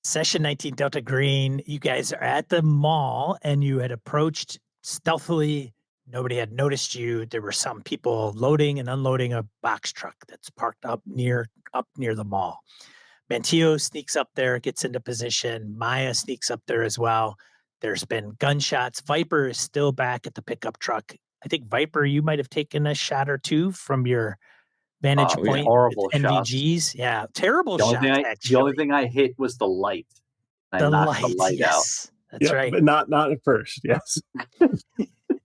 Session 19 Delta Green, you guys are at the mall and you had approached stealthily. Nobody had noticed you. There were some people loading and unloading a box truck that's parked up near the mall. Mantillo sneaks up there, gets into position. Maya sneaks up there as well. There's been gunshots. Viper is still back at the pickup truck. I think Viper, you might have taken a shot or two from your vantage Oh, yeah. point with Horrible shots. NVGs. Yeah, terrible The only shots, thing I the only actually. thing I hit was the light. I The knocked the light, light out. yes. That's Yep, right. but not at first. Yes,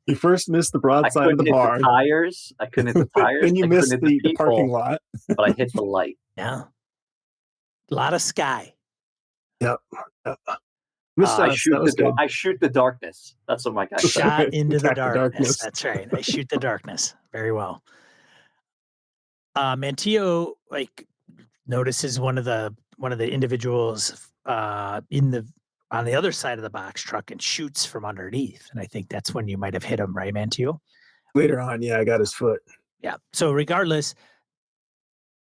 you first missed the I broadside of couldn't the hit the barn. tires. I couldn't hit the tires. Then you I couldn't missed hit the parking people, lot. but I hit the light. Yeah. A lot of sky. Yep. Missed I us. shoot That was good. I shoot the darkness. That's what my guy said. Shot into the Attack the darkness. darkness. That's right. I shoot the darkness. Very well. Mantillo notices one of the individuals on the other side of the box truck and shoots from underneath. And I think that's when you might have hit him, right, Mantillo? Later on, yeah, I got his foot. Yeah. So regardless,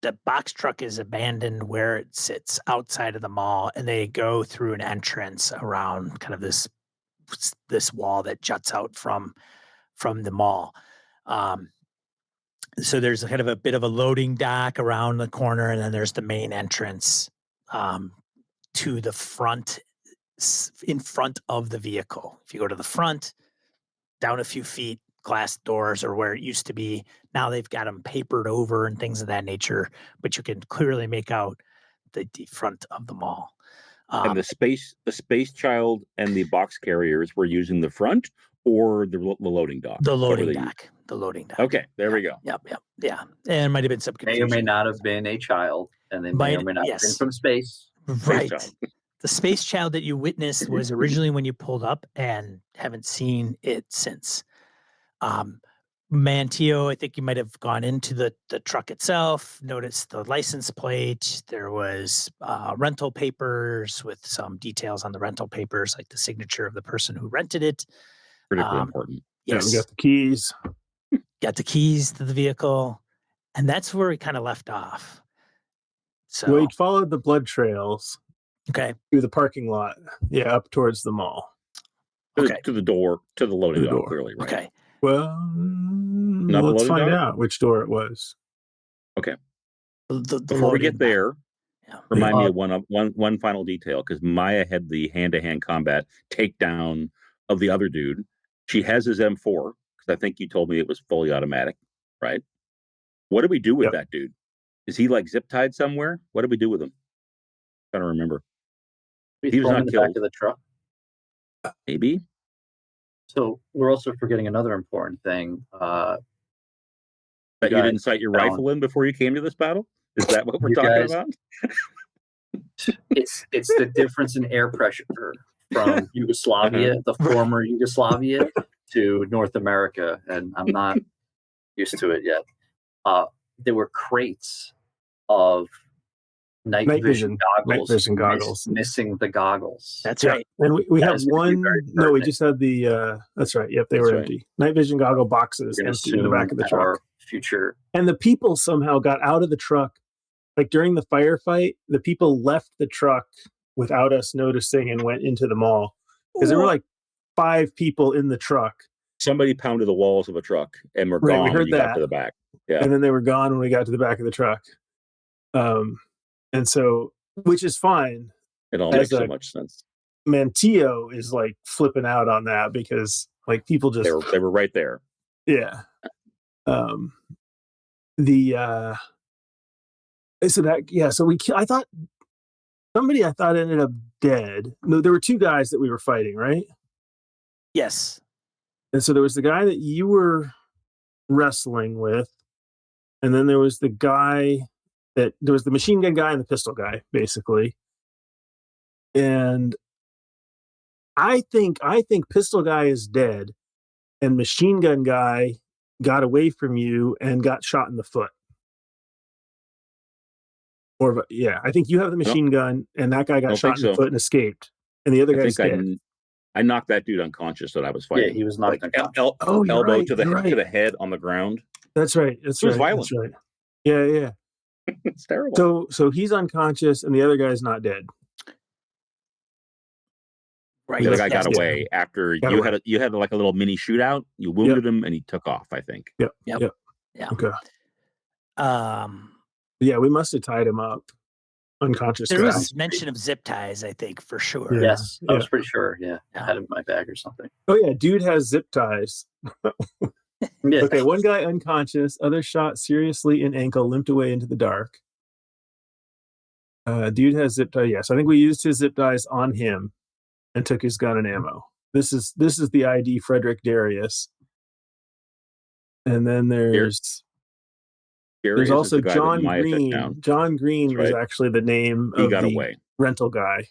the box truck is abandoned where it sits outside of the mall, and they go through an entrance around kind of this wall that juts out from the mall. So there's kind of a bit of a loading dock around the corner, and then there's the main entrance to the front, in front of the vehicle. If you go to the front, down a few feet, glass doors are where it used to be. Now they've got them papered over and things of that nature, but you can clearly make out the front of the mall. And the space child and the box carriers were using the front or the loading dock? The loading dock. The loading dock. Okay, there we go. Yep. Yeah. And it might have been some May confusion. or may not have been a child, and they may or may not have been from space. Right. child. The space child that you witnessed was originally when you pulled up and haven't seen it since. Mantillo, I think you might have gone into the truck itself, noticed the license plate. There was rental papers with some details on the rental papers, like the signature of the person who rented it. Critically important. Yes. Yeah, we got the keys. Got the keys to the vehicle. And that's where we kind of left off. So, Well, he followed the blood trails okay. through the parking lot. Yeah, up towards the mall. Okay. To the door, to the loading To the dock, door. clearly, right? Okay. Well, Not the let's loading find dock? out which door it was. Okay. The Before we loading get dock. there, Yeah. remind me of one final detail, because Maya had the hand-to-hand combat takedown of the other dude. She has his M4, because I think you told me it was fully automatic, right? What do we do with that dude? Is he like zip tied somewhere? What do we do with him? I don't remember. He was not in the back of the truck. Maybe. So we're also forgetting another important thing. That you didn't sight your rifle in before you came to this battle? Is that what we're talking about? It's the difference in air pressure from Yugoslavia, the former Yugoslavia, to North America, and I'm not used to it yet. There were crates of night vision goggles. Missing the goggles. That's right. And we have one. No, we just had the. That's right. Yep, they were empty. Night vision goggle boxes empty in the back of the truck. Future. And the people somehow got out of the truck. Like during the firefight, the people left the truck without us noticing and went into the mall because there were like 5 people in the truck. Somebody pounded the walls of a truck and were gone when you got to the back. Yeah. And then they were gone when we got to the back of the truck. And so, which is fine. It all makes so much sense. Mantillo is like flipping out on that because like people just they were right there. Yeah. So I thought somebody ended up dead. No, there were 2 guys that we were fighting, right? Yes. And so there was the guy that you were wrestling with, and then there was the machine gun guy and the pistol guy, basically. And I think pistol guy is dead, and machine gun guy got away from you and got shot in the foot. I think you have the machine gun, and that guy got shot in the foot and escaped, and the other guy's dead. I knocked that dude unconscious that I was fighting. Yeah, he was knocked unconscious. Elbow to the head on the ground. That's right. It was violent. That's right. Yeah. It's terrible. So he's unconscious, and the other guy's not dead. Right. The other Yes, guy got yeah. away after Got you away. had like a little mini shootout. You wounded him, and he took off. I think. Yep. Yep. Yep. Yeah. Okay. Um, Yeah, we must have tied him up. Unconscious there guy. was mention of zip ties, I think, for sure. Yeah. Yes, I was pretty sure. Yeah, I Yeah. had it in my bag or something. Oh yeah, dude has zip ties. Yeah. Okay, one guy unconscious, other shot seriously in ankle, limped away into the dark. Dude has zip tie. Yes, I think we used his zip ties on him and took his gun and ammo. This is the ID Frederick Darius. And then there's Darius is also the guy that John Maya took Green. down. John Green That's was right. actually the name He of got the away. rental guy.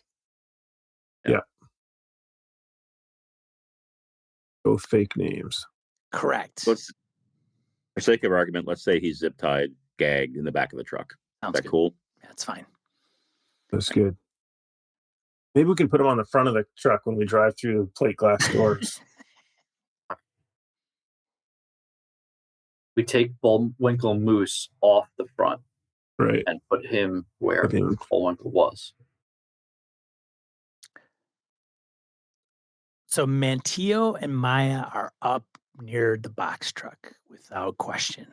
Yeah. Both fake names. Correct. Let's, for sake of argument, let's say he's zip tied, gagged in the back of the truck. Sounds Is that good. cool? That's fine. That's good. Maybe we can put him on the front of the truck when we drive through the plate glass doors. We take Bullwinkle Moose off the front Right. and put him where Put him- Bullwinkle was. So Mantillo and Maya are up near the box truck without question.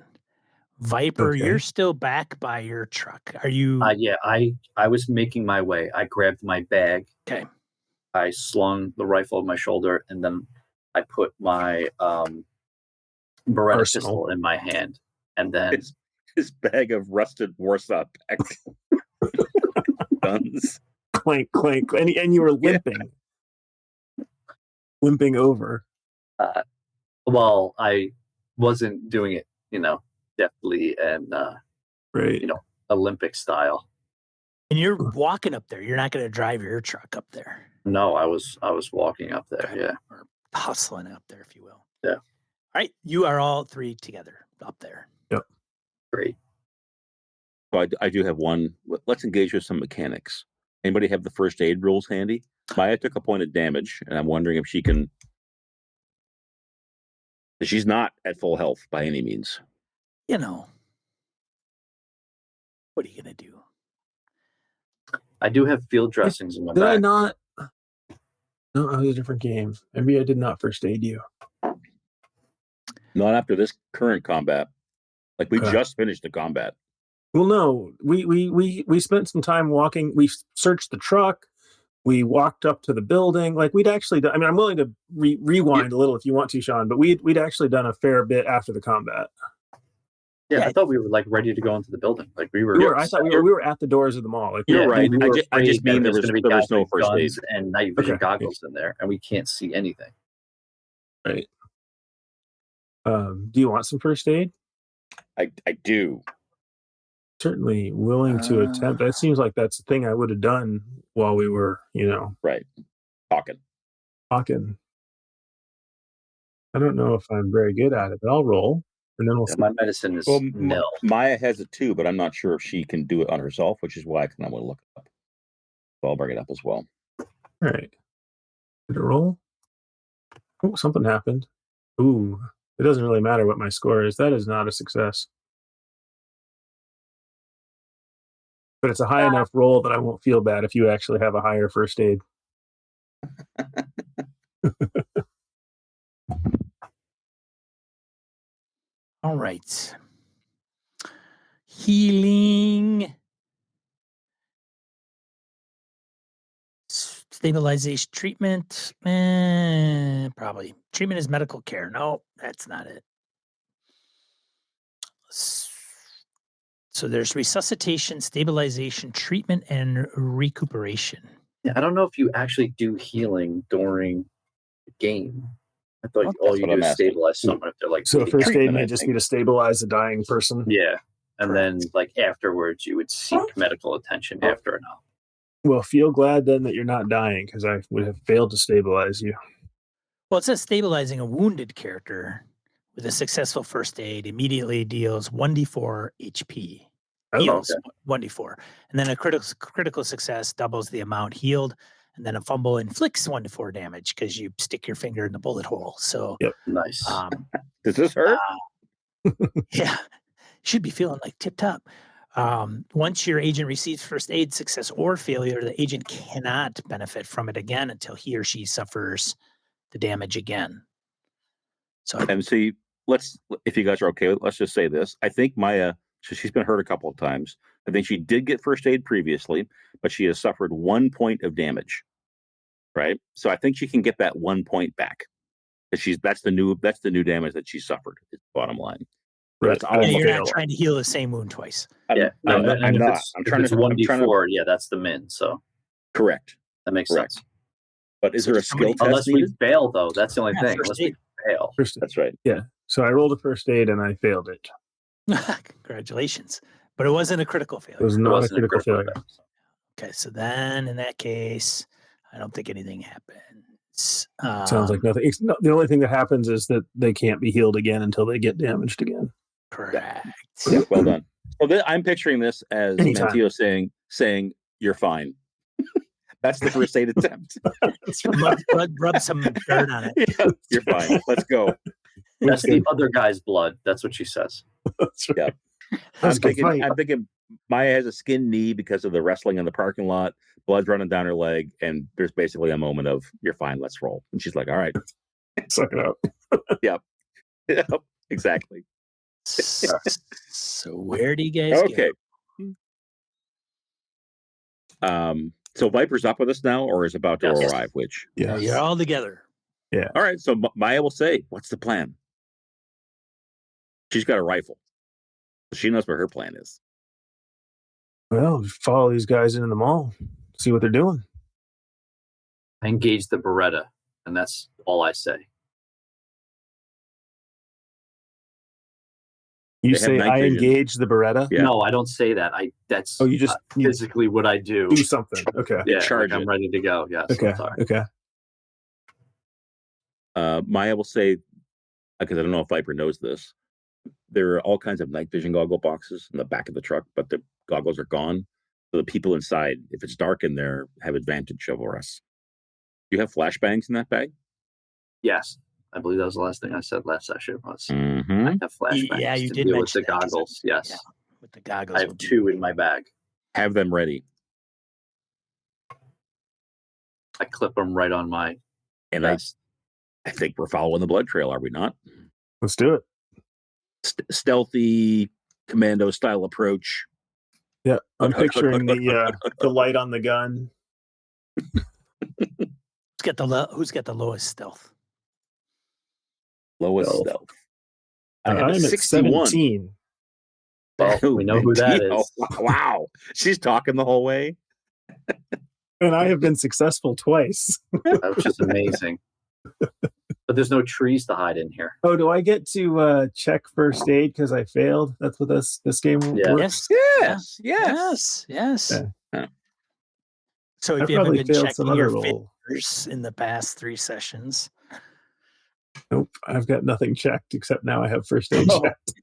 Viper, Okay. you're still back by your truck. Are you Yeah, I was making my way. I grabbed my bag. okay? I slung the rifle on my shoulder, and then I put my Beretta Arsenal. pistol in my hand. And then His bag of rusted Warsaw Pack guns. Clank, clank. And you were limping. Limping over. well, I wasn't doing it, deftly and Right. Olympic style. And you're walking up there. You're not going to drive your truck up there. No, I was walking up there. Yeah. Or hustling up there, if you will. Yeah. All right. You are all three together up there. Great. So I do have one. Let's engage with some mechanics. Anybody have the first aid rules handy? Maya took a point of damage, and I'm wondering if she can. She's not at full health by any means. What are you going to do? I do have field dressings in my Did I bag. not? No, it was a different game. Maybe I did not first aid you. Not after this current combat. Like we Okay. just finished the combat. Well, no, we spent some time walking. We searched the truck. We walked up to the building. Like we'd actually done, I mean, I'm willing to rewind a little if you want to, Sean, but we'd actually done a fair bit after the combat. Yeah, I thought we were like ready to go into the building. Like we were. I thought we were at the doors of the mall. Like, You're right. we were I just afraid mean that there was gonna be no guys with first aid. guns and night vision Okay. goggles in there, and we can't see anything. Right. Do you want some first aid? I do. Certainly willing to attempt. That seems like that's the thing I would have done while we were, Right. Talking. talking. I don't know if I'm very good at it, but I'll roll, and then we'll see. My medicine is Well, nil. Maya has it too, but I'm not sure if she can do it on herself, which is why I kind of want to look it up. So I'll bring it up as well. All right. Did it roll? Oh, something happened. Ooh, it doesn't really matter what my score is. That is not a success. But it's a high enough roll that I won't feel bad if you actually have a higher first aid. All right. Healing. Stabilization treatment. Probably. Treatment is medical care. No, that's not it. So there's resuscitation, stabilization, treatment, and recuperation. Yeah, I don't know if you actually do healing during the game. I thought Well, all that's you what do I'm is asking. stabilize someone if they're like. So bleeding first out. aid treatment, may I just think. be to stabilize a dying person. Yeah, and then like afterwards, you would seek medical attention after an hour. Well, feel glad then that you're not dying, because I would have failed to stabilize you. Well, it says stabilizing a wounded character with a successful first aid immediately deals 1d4 HP. Heals 1d4. And then a critical success doubles the amount healed. And then a fumble inflicts 1 to 4 damage because you stick your finger in the bullet hole. So, Nice. Does this hurt? yeah, should be feeling like tip top. Once your agent receives first aid success or failure, the agent cannot benefit from it again until he or she suffers the damage again. So, And see, if you guys are okay, let's just say this. I think Maya, so she's been hurt a couple of times. I think she did get first aid previously, but she has suffered 1 point of damage. Right. So I think she can get that 1 point back. That's the new damage that she suffered. Is the bottom line. Right. That's all. you're not trying to heal the same wound twice. Yeah, I'm not. I'm trying to 1d4. Yeah, that's the min. So correct. That makes Correct. sense. But is there a skill test Unless we needed? fail, though, that's the only thing. first Unless we aid. fail. That's right. Yeah. So I rolled a first aid and I failed it. Congratulations. But it wasn't a critical It failure. was not a wasn't critical failure. Okay, so then in that case, I don't think anything happens. Sounds like nothing. The only thing that happens is that they can't be healed again until they get damaged again. Correct. Yeah, well done. Well, I'm picturing this as Anytime. Mantillo saying, "You're fine." That's the first aid attempt. Rub some dirt on it. Yeah, you're fine. Let's go. That's the other guy's blood. That's what she says. That's right. Yeah. That's a good fight. I'm thinking Maya has a skinned knee because of the wrestling in the parking lot. Blood's running down her leg, and there's basically a moment of "You're fine. Let's roll." And she's like, "All right." Suck it up. Yep, exactly. So where do you guys Okay. So Viper's up with us now, or is about to Yes. arrive? Which? go? Yeah. You're all together. Yeah. All right. So Maya will say, "What's the plan?" She's got a rifle. She knows what her plan is. Well, follow these guys into the mall. See what they're doing. I engage the Beretta, and that's all I say. You They have say night I vision. engage the Beretta. Yeah. No, I don't say that. That's Oh, you just you physically what I do. do something. Okay. Yeah, charge I'm it. ready to go. Yes. Okay. Sorry. Okay. Maya will say, because I don't know if Viper knows this, there are all kinds of night vision goggle boxes in the back of the truck, but the goggles are gone. So the people inside, if it's dark in there, have advantage over us. Do you have flashbangs in that bag? Yes. I believe that was the last thing I said last session was Mm-hmm. I have flashbacks Yeah, you to did deal with the mention that, 'cause goggles. Yes. Yeah, with the goggles. I have 2 in my bag. Have them ready. I clip them right on my And vest. I think we're following the blood trail, are we not? Let's do it. Stealthy commando style approach. Yeah. I'm picturing the light on the gun. Who's got the lowest stealth? Lowest Stealth. stealth. I have I'm a at 61. 17. Well, we know who that Oh, is. wow. She's talking the whole way. And I have been successful twice. Which is amazing. But there's no trees to hide in here. Oh, do I get to check first aid because I failed? That's what this game Yeah. works. Yes. Yeah. So I if you haven't probably been failed some checking other your roll. failures in the past 3 sessions, Nope. I've got nothing checked except now I have first aid Oh. checked.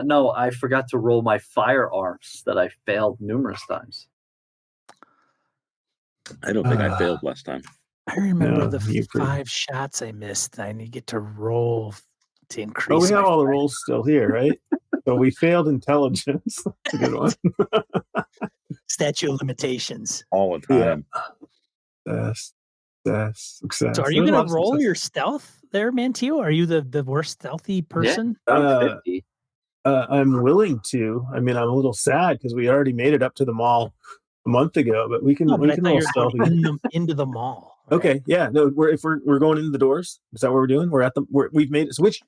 No, I forgot to roll my firearms that I failed numerous times. I don't think I failed last time. I remember No, the you pretty- 5 shots I missed. I need to get to roll to increase. Oh, we have my all the fire. rolls still here, right? So we failed intelligence. That's a good one. Statute of limitations. All the time. Success. So are you There's a lot going of to roll success. your stealth there, Mantillo? Are you the worst stealthy person? I'm 50. I'm willing to. I mean, I'm a little sad because we already made it up to the mall a month ago, but we can No, but I can thought roll you were stealthy. going into the mall. right? Okay, yeah, no, we're going into the doors. Is that what we're doing? We've made it. So which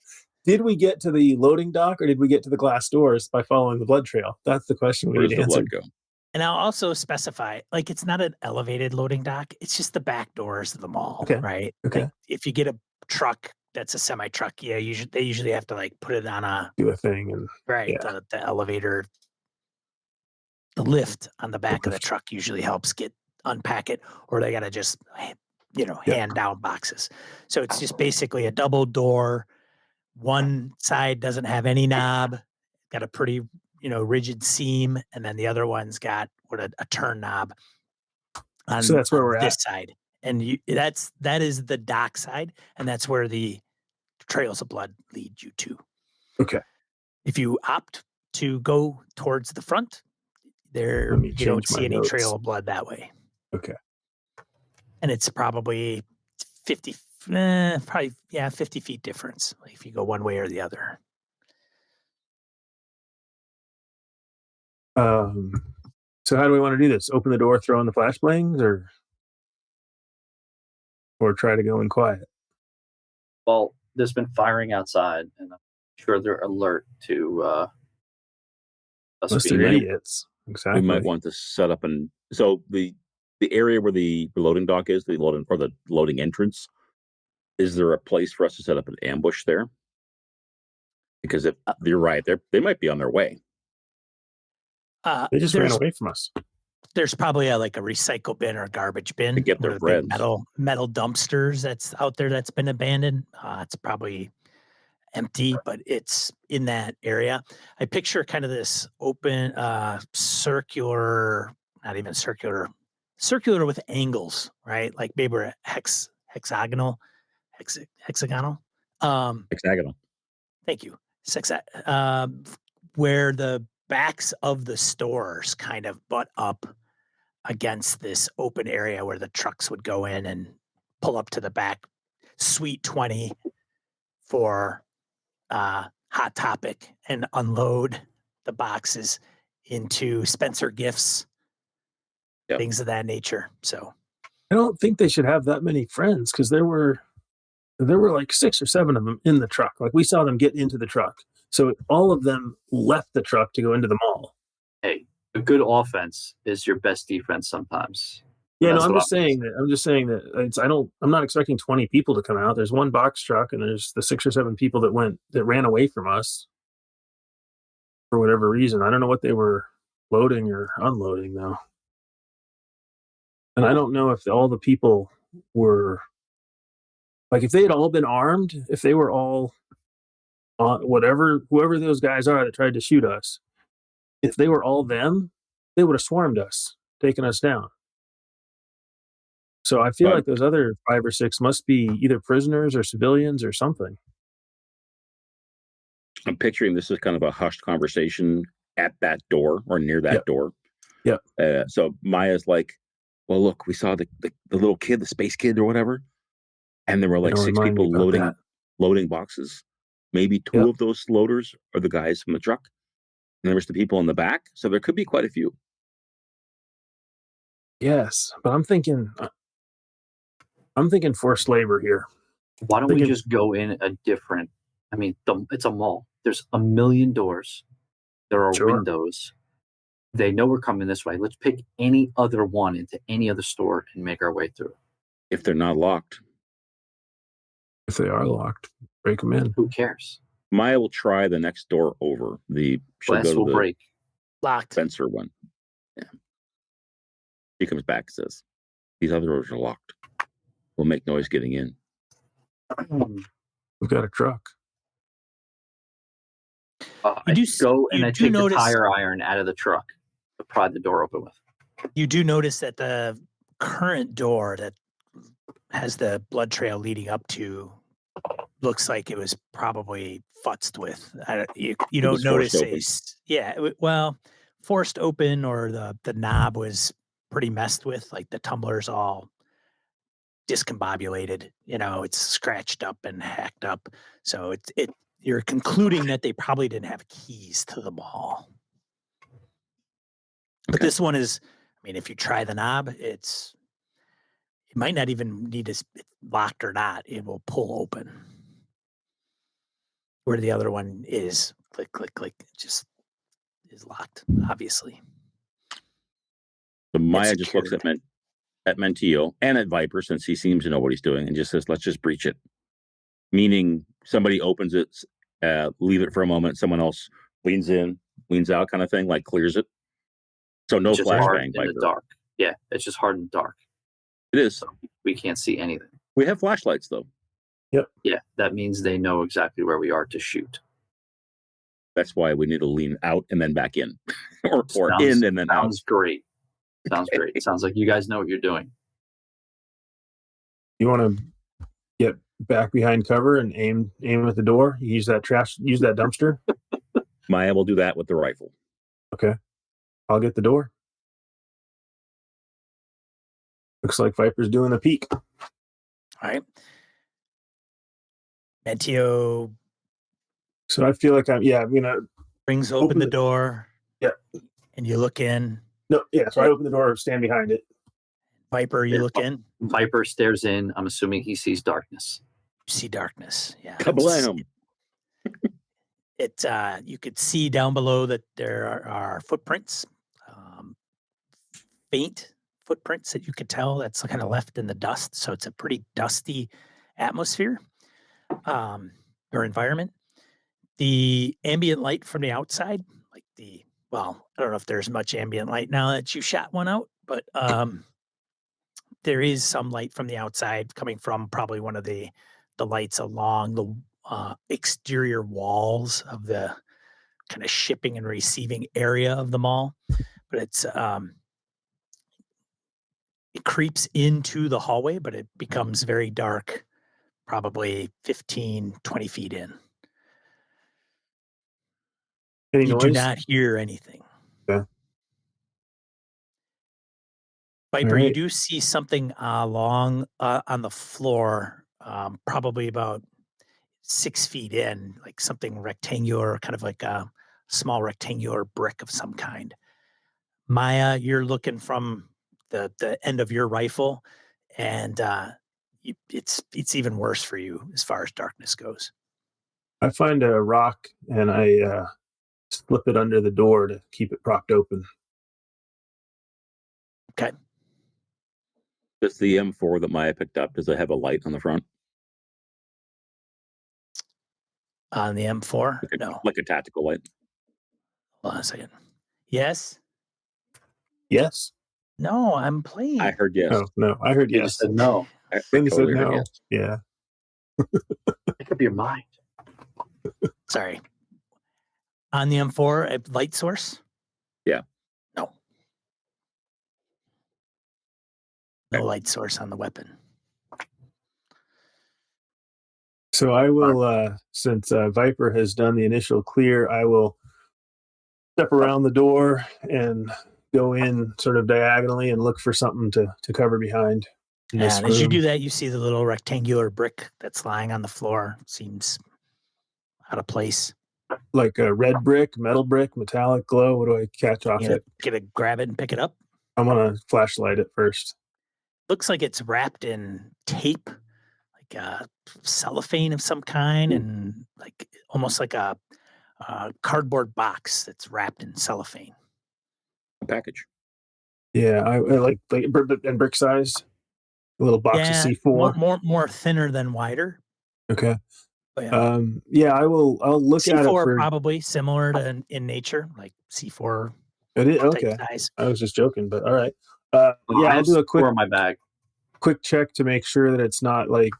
did we get to the loading dock or did we get to the glass doors by following the blood trail? That's the question we Where need does to the answer. blood go? And I'll also specify, like, it's not an elevated loading dock. It's just the back doors of the mall, Okay, right? okay. Like, if you get a truck that's a semi truck, yeah, they usually have to like put it on a Do a thing and the elevator, the lift on the back of the lift. truck usually helps unpack it, or they gotta just hand down boxes. So it's just basically a double door. One side doesn't have any knob, got a pretty rigid seam, and then the other one's got a turn knob. So that's where on we're this at. side, and that is the dock side, and that's where the trails of blood lead you to. Okay. If you opt to go towards the front. There, Let me you don't change my see any notes. trail of blood that way. Okay. And it's probably 50, 50 feet difference if you go one way or the other. So how do we want to do this? Open the door, throw in the flashbangs, or try to go in quiet? Well, there's been firing outside, and I'm sure they're alert to us Unless being they're there. idiots. Exactly. We might want to set up and so the area where the loading dock is, the loading entrance. Is there a place for us to set up an ambush there? Because if you're right, they might be on their way. They just ran away from us. There's probably a recycle bin or a garbage bin. To get one their of the big breads. metal dumpsters that's out there that's been abandoned. It's probably empty, but it's in that area. I picture kind of this open, circular, not even circular with angles, right? Like maybe we're hexagonal. Hexagonal. Thank you. Where the backs of the stores kind of butt up against this open area where the trucks would go in and pull up to the back. Suite 20 for Hot Topic and unload the boxes into Spencer Gifts, things of that nature. So I don't think they should have that many friends because there were like 6 or 7 of them in the truck. Like we saw them get into the truck. So all of them left the truck to go into the mall. Hey, a good offense is your best defense sometimes. Yeah, no, I'm just saying that I'm not expecting 20 people to come out. There's one box truck and there's the 6 or 7 people that ran away from us for whatever reason. I don't know what they were loading or unloading though. And I don't know if all the people were like, if they had all been armed, if they were all whoever those guys are that tried to shoot us, if they were all them, they would have swarmed us, taken us down. So I feel like those other 5 or 6 must be either prisoners or civilians or something. I'm picturing this is kind of a hushed conversation at that door or near that door. Yeah. So Maya's like, well, look, we saw the little kid, the space kid or whatever. And there were like 6 people loading boxes. Maybe 2 of those loaders are the guys from the truck. And there was the people in the back. So there could be quite a few. Yes, but I'm thinking forced labor here. Why don't we just go in a different? I mean, it's a mall. There's a million doors. There are windows. They know we're coming this way. Let's pick any other one into any other store and make our way through. If they're not locked. If they are locked, break them in. Who cares? Maya will try the next door over. She'll go to the break. Locked. Spencer one. Yeah. She comes back and says, these other doors are locked. We'll make noise getting in. We've got a truck. I go and I take the tire iron out of the truck to pry the door open with. You do notice that the current door that has the blood trail leading up to looks like it was probably futzed with. You don't notice forced open, or the knob was pretty messed with, like the tumbler's all discombobulated, it's scratched up and hacked up. So you're concluding that they probably didn't have keys to the mall. But this one is, if you try the knob, it might not even need to locked or not, it will pull open. Where the other one is click, click, click, it just is locked, obviously. So Maya just looks at Mantillo and at Viper, since he seems to know what he's doing, and just says, let's just breach it. Meaning somebody opens it, leave it for a moment, someone else leans in, leans out kind of thing, like clears it. So no flashbang. In the dark. Yeah, it's just hard in the dark. It is. So we can't see anything. We have flashlights, though. Yep. Yeah, that means they know exactly where we are to shoot. That's why we need to lean out and then back in. or in and then out. Sounds great. Sounds great. Sounds like you guys know what you're doing. You want to get back behind cover and aim at the door? Use that dumpster? Maya will do that with the rifle. Okay. I'll get the door. Looks like Viper's doing the peek. All right. Mantillo So I feel like I'm gonna brings open the door. Yeah. And you look in. No, yeah, so I open the door, stand behind it. Viper, you look in. Viper stares in. I'm assuming he sees darkness. You see darkness. Yeah. Kablam! You could see down below that there are footprints, faint footprints that you could tell that's kind of left in the dust. So it's a pretty dusty atmosphere or environment. The ambient light from the outside, I don't know if there's much ambient light now that you shot one out, but there is some light from the outside coming from probably one of the lights along the exterior walls of the kind of shipping and receiving area of the mall. But it creeps into the hallway, but it becomes very dark, probably 15, 20 feet in. Any You noise? do not hear anything. Okay. Viper, All you right. do see something along on the floor, probably about 6 feet in, like something rectangular, kind of like a small rectangular brick of some kind. Maya, you're looking from the end of your rifle, and it's even worse for you as far as darkness goes. I find a rock and I slip it under the door to keep it propped open. Okay. Does the M4 that Maya picked up, does it have a light on the front? On the M4? No. Like a tactical light? Hold on a second. Yes? Yes? No, I'm playing. I heard yes. Oh, no, I heard You yes. just said no. I Then you totally said heard no. yes. Yeah. Make up your mind. Sorry. On the M4, a light source? Yeah. No. No Okay. light source on the weapon. So I will, since Viper has done the initial clear, I will step around the door and go in sort of diagonally and look for something to cover behind. In this And as you room. do that, you see the little rectangular brick that's lying on the floor. Seems out of place. Like a red brick, metal brick, metallic glow. What do I catch off You it? gonna grab it and pick it up. I'm gonna flashlight it first. Looks like it's wrapped in tape, like cellophane of some kind, and like almost like a cardboard box that's wrapped in cellophane. A package. Yeah, I like and brick sized. A little box of C4. More thinner than wider. Okay. But yeah. Yeah, I'll look at it C4 for probably similar to in nature, like C4 it is, type okay. size. I was just joking, but all right. Yeah, I'll do a quick in my bag. quick check to make sure that it's not like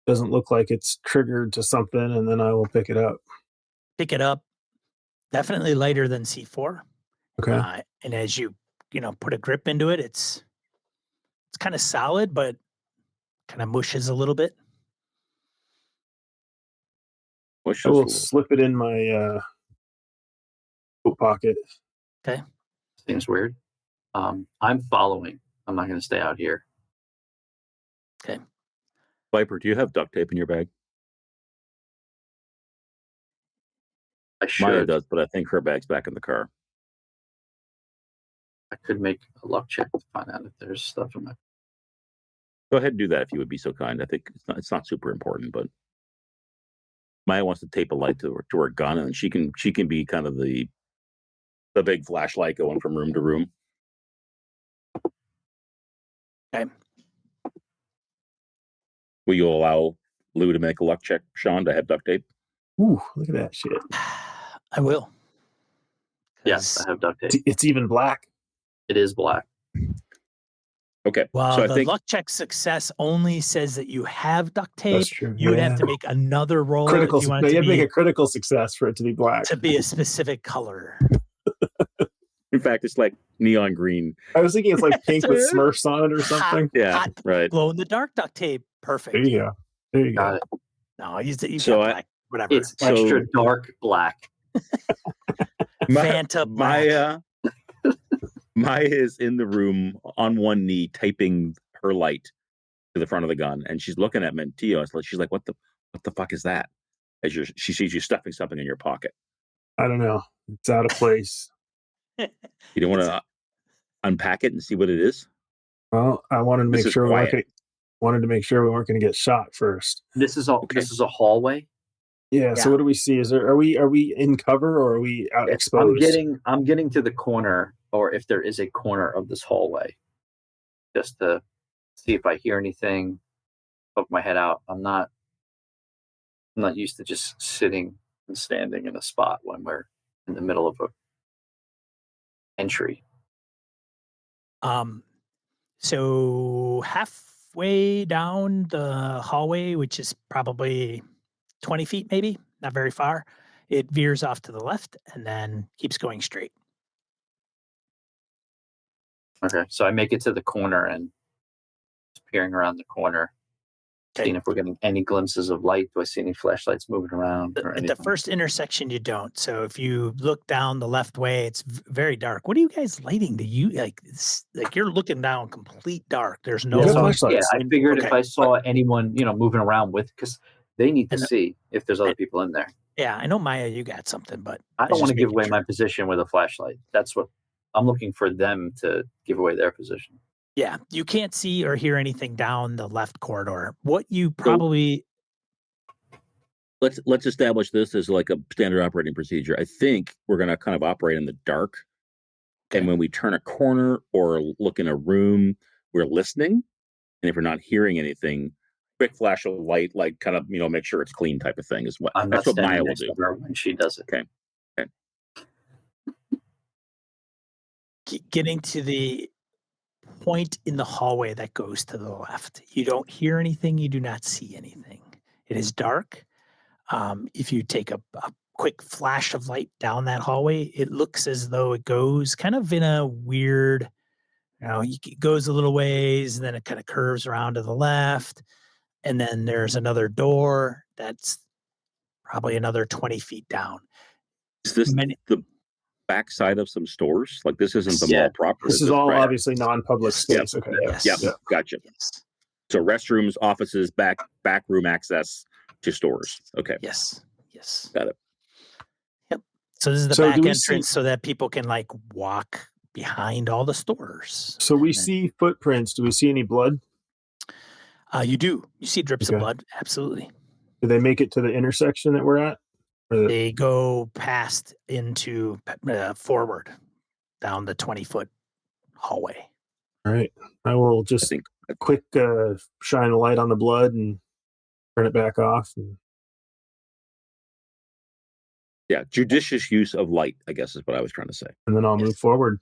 doesn't look like it's triggered to something, and then I will pick it up. Pick it up. Definitely lighter than C4. Okay. And as you put a grip into it, it's kind of solid, but kind of mushes a little bit. I will slip it in my coat pocket. Okay. Seems weird. I'm following. I'm not going to stay out here. Okay. Viper, do you have duct tape in your bag? I should. Maya does, but I think her bag's back in the car. I could make a luck check to find out if there's stuff in my. Go ahead and do that if you would be so kind. I think it's not super important, but Maya wants to tape a light to her gun, and she can be kind of the big flashlight going from room to room. Okay. Will you allow Lou to make a luck check, Sean, to have duct tape? Ooh, look at that shit. I will. Yes, I have duct tape. It's even black. It is black. Okay. Well, so I the think luck check success only says that you have duct tape. That's true. You would have to make another roll critical. if you want You it have to to make be a critical success for it to be black. to be a specific color. in fact it's like neon green. I was thinking it's like pink with Smurfs on it or something. Yeah, right. Glow in the dark duct tape. Perfect. There you go. There you Got go. it. No, I used it. You So got black. Whatever. It's extra dark black. Fanta Black. Maya is in the room on one knee, taping her light to the front of the gun, and she's looking at Mantillo. She's like, "What the fuck is that?" As she sees you stuffing something in your pocket. I don't know. It's out of place. You don't want to unpack it and see what it is? Well, I wanted to This make is sure we quiet. weren't going to get shot first. This is a hallway. Yeah. So what do we see? Are we in cover or are we out exposed? I'm getting to the corner, or if there is a corner of this hallway, just to see if I hear anything. Poke my head out. I'm not used to just sitting and standing in a spot when we're in the middle of a entry. So halfway down the hallway, which is probably 20 feet, maybe not very far, it veers off to the left and then keeps going straight. Okay, so I make it to the corner and peering around the corner, seeing if we're getting any glimpses of light. Do I see any flashlights moving around or At anything? the first intersection, you don't. So if you look down the left way, it's very dark. What are you guys lighting? Do you like you're looking down complete dark? There's no flashlights. I figured if I saw anyone, moving around because they need to see if there's other people in there. Yeah, I know, Maya, you got something, but I don't want to give away my position with a flashlight. That's what I'm looking for them to give away their position. Yeah, you can't see or hear anything down the left corridor. What you probably let's establish this as like a standard operating procedure. I think we're going to kind of operate in the dark, and when we turn a corner or look in a room, we're listening, and if we're not hearing anything, quick flash of light, like kind of make sure it's clean type of thing is what that's what Maya will do when she does it. Okay. Getting to the point in the hallway that goes to the left. You don't hear anything. You do not see anything. It is dark. If you take a quick flash of light down that hallway, it looks as though it goes kind of in a weird, it goes a little ways, and then it kind of curves around to the left. And then there's another door that's probably another 20 feet down. Is this the backside of some stores? Like this isn't the mall proper. This is all obviously non-public space. Yep. Okay. Yes. Yep. Gotcha. Yes. So restrooms, offices, back room access to stores. Okay. Yes. Got it. Yep. So this is the back entrance so that people can walk behind all the stores. So we see footprints. Do we see any blood? You do. You see drips of blood. Absolutely. Do they make it to the intersection that we're at? They go past into forward down the 20-foot hallway. All right. I will just a quick shine a light on the blood and turn it back off. Yeah, judicious use of light, I guess is what I was trying to say. And then I'll move forward.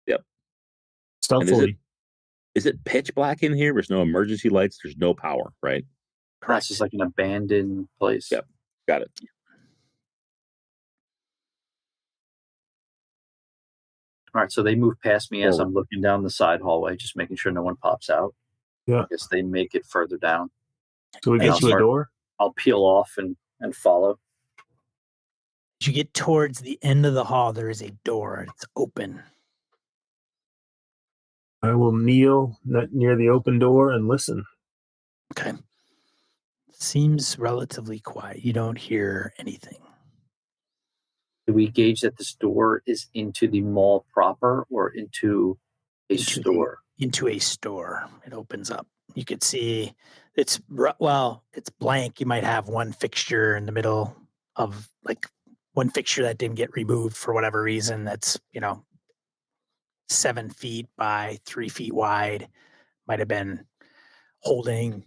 Yep. Stealthily. Is it pitch black in here? There's no emergency lights. There's no power, right? Correct. It's like an abandoned place. Yep. Got it. All right, so they move past me as I'm looking down the side hallway, just making sure no one pops out. Yeah. I guess they make it further down. So we get to the door? I'll peel off and follow. As you get towards the end of the hall, there is a door. It's open. I will kneel near the open door and listen. Okay. Seems relatively quiet. You don't hear anything. Do we gauge that this door is into the mall proper or into a store? Into a store. It opens up. You could see it's blank. You might have one fixture in the middle of one fixture that didn't get removed for whatever reason. That's 7 feet by 3 feet wide. Might have been holding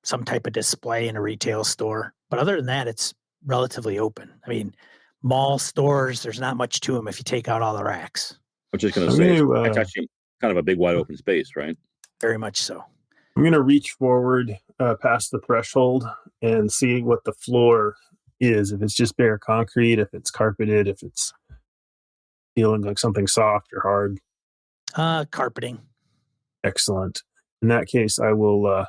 some type of display in a retail store. But other than that, it's relatively open. I mean, mall stores, there's not much to them if you take out all the racks. I'm just going to say, it's actually kind of a big wide open space, right? Very much so. I'm going to reach forward past the threshold and see what the floor is. If it's just bare concrete, if it's carpeted, if it's feeling like something soft or hard. Carpeting. Excellent. In that case, I will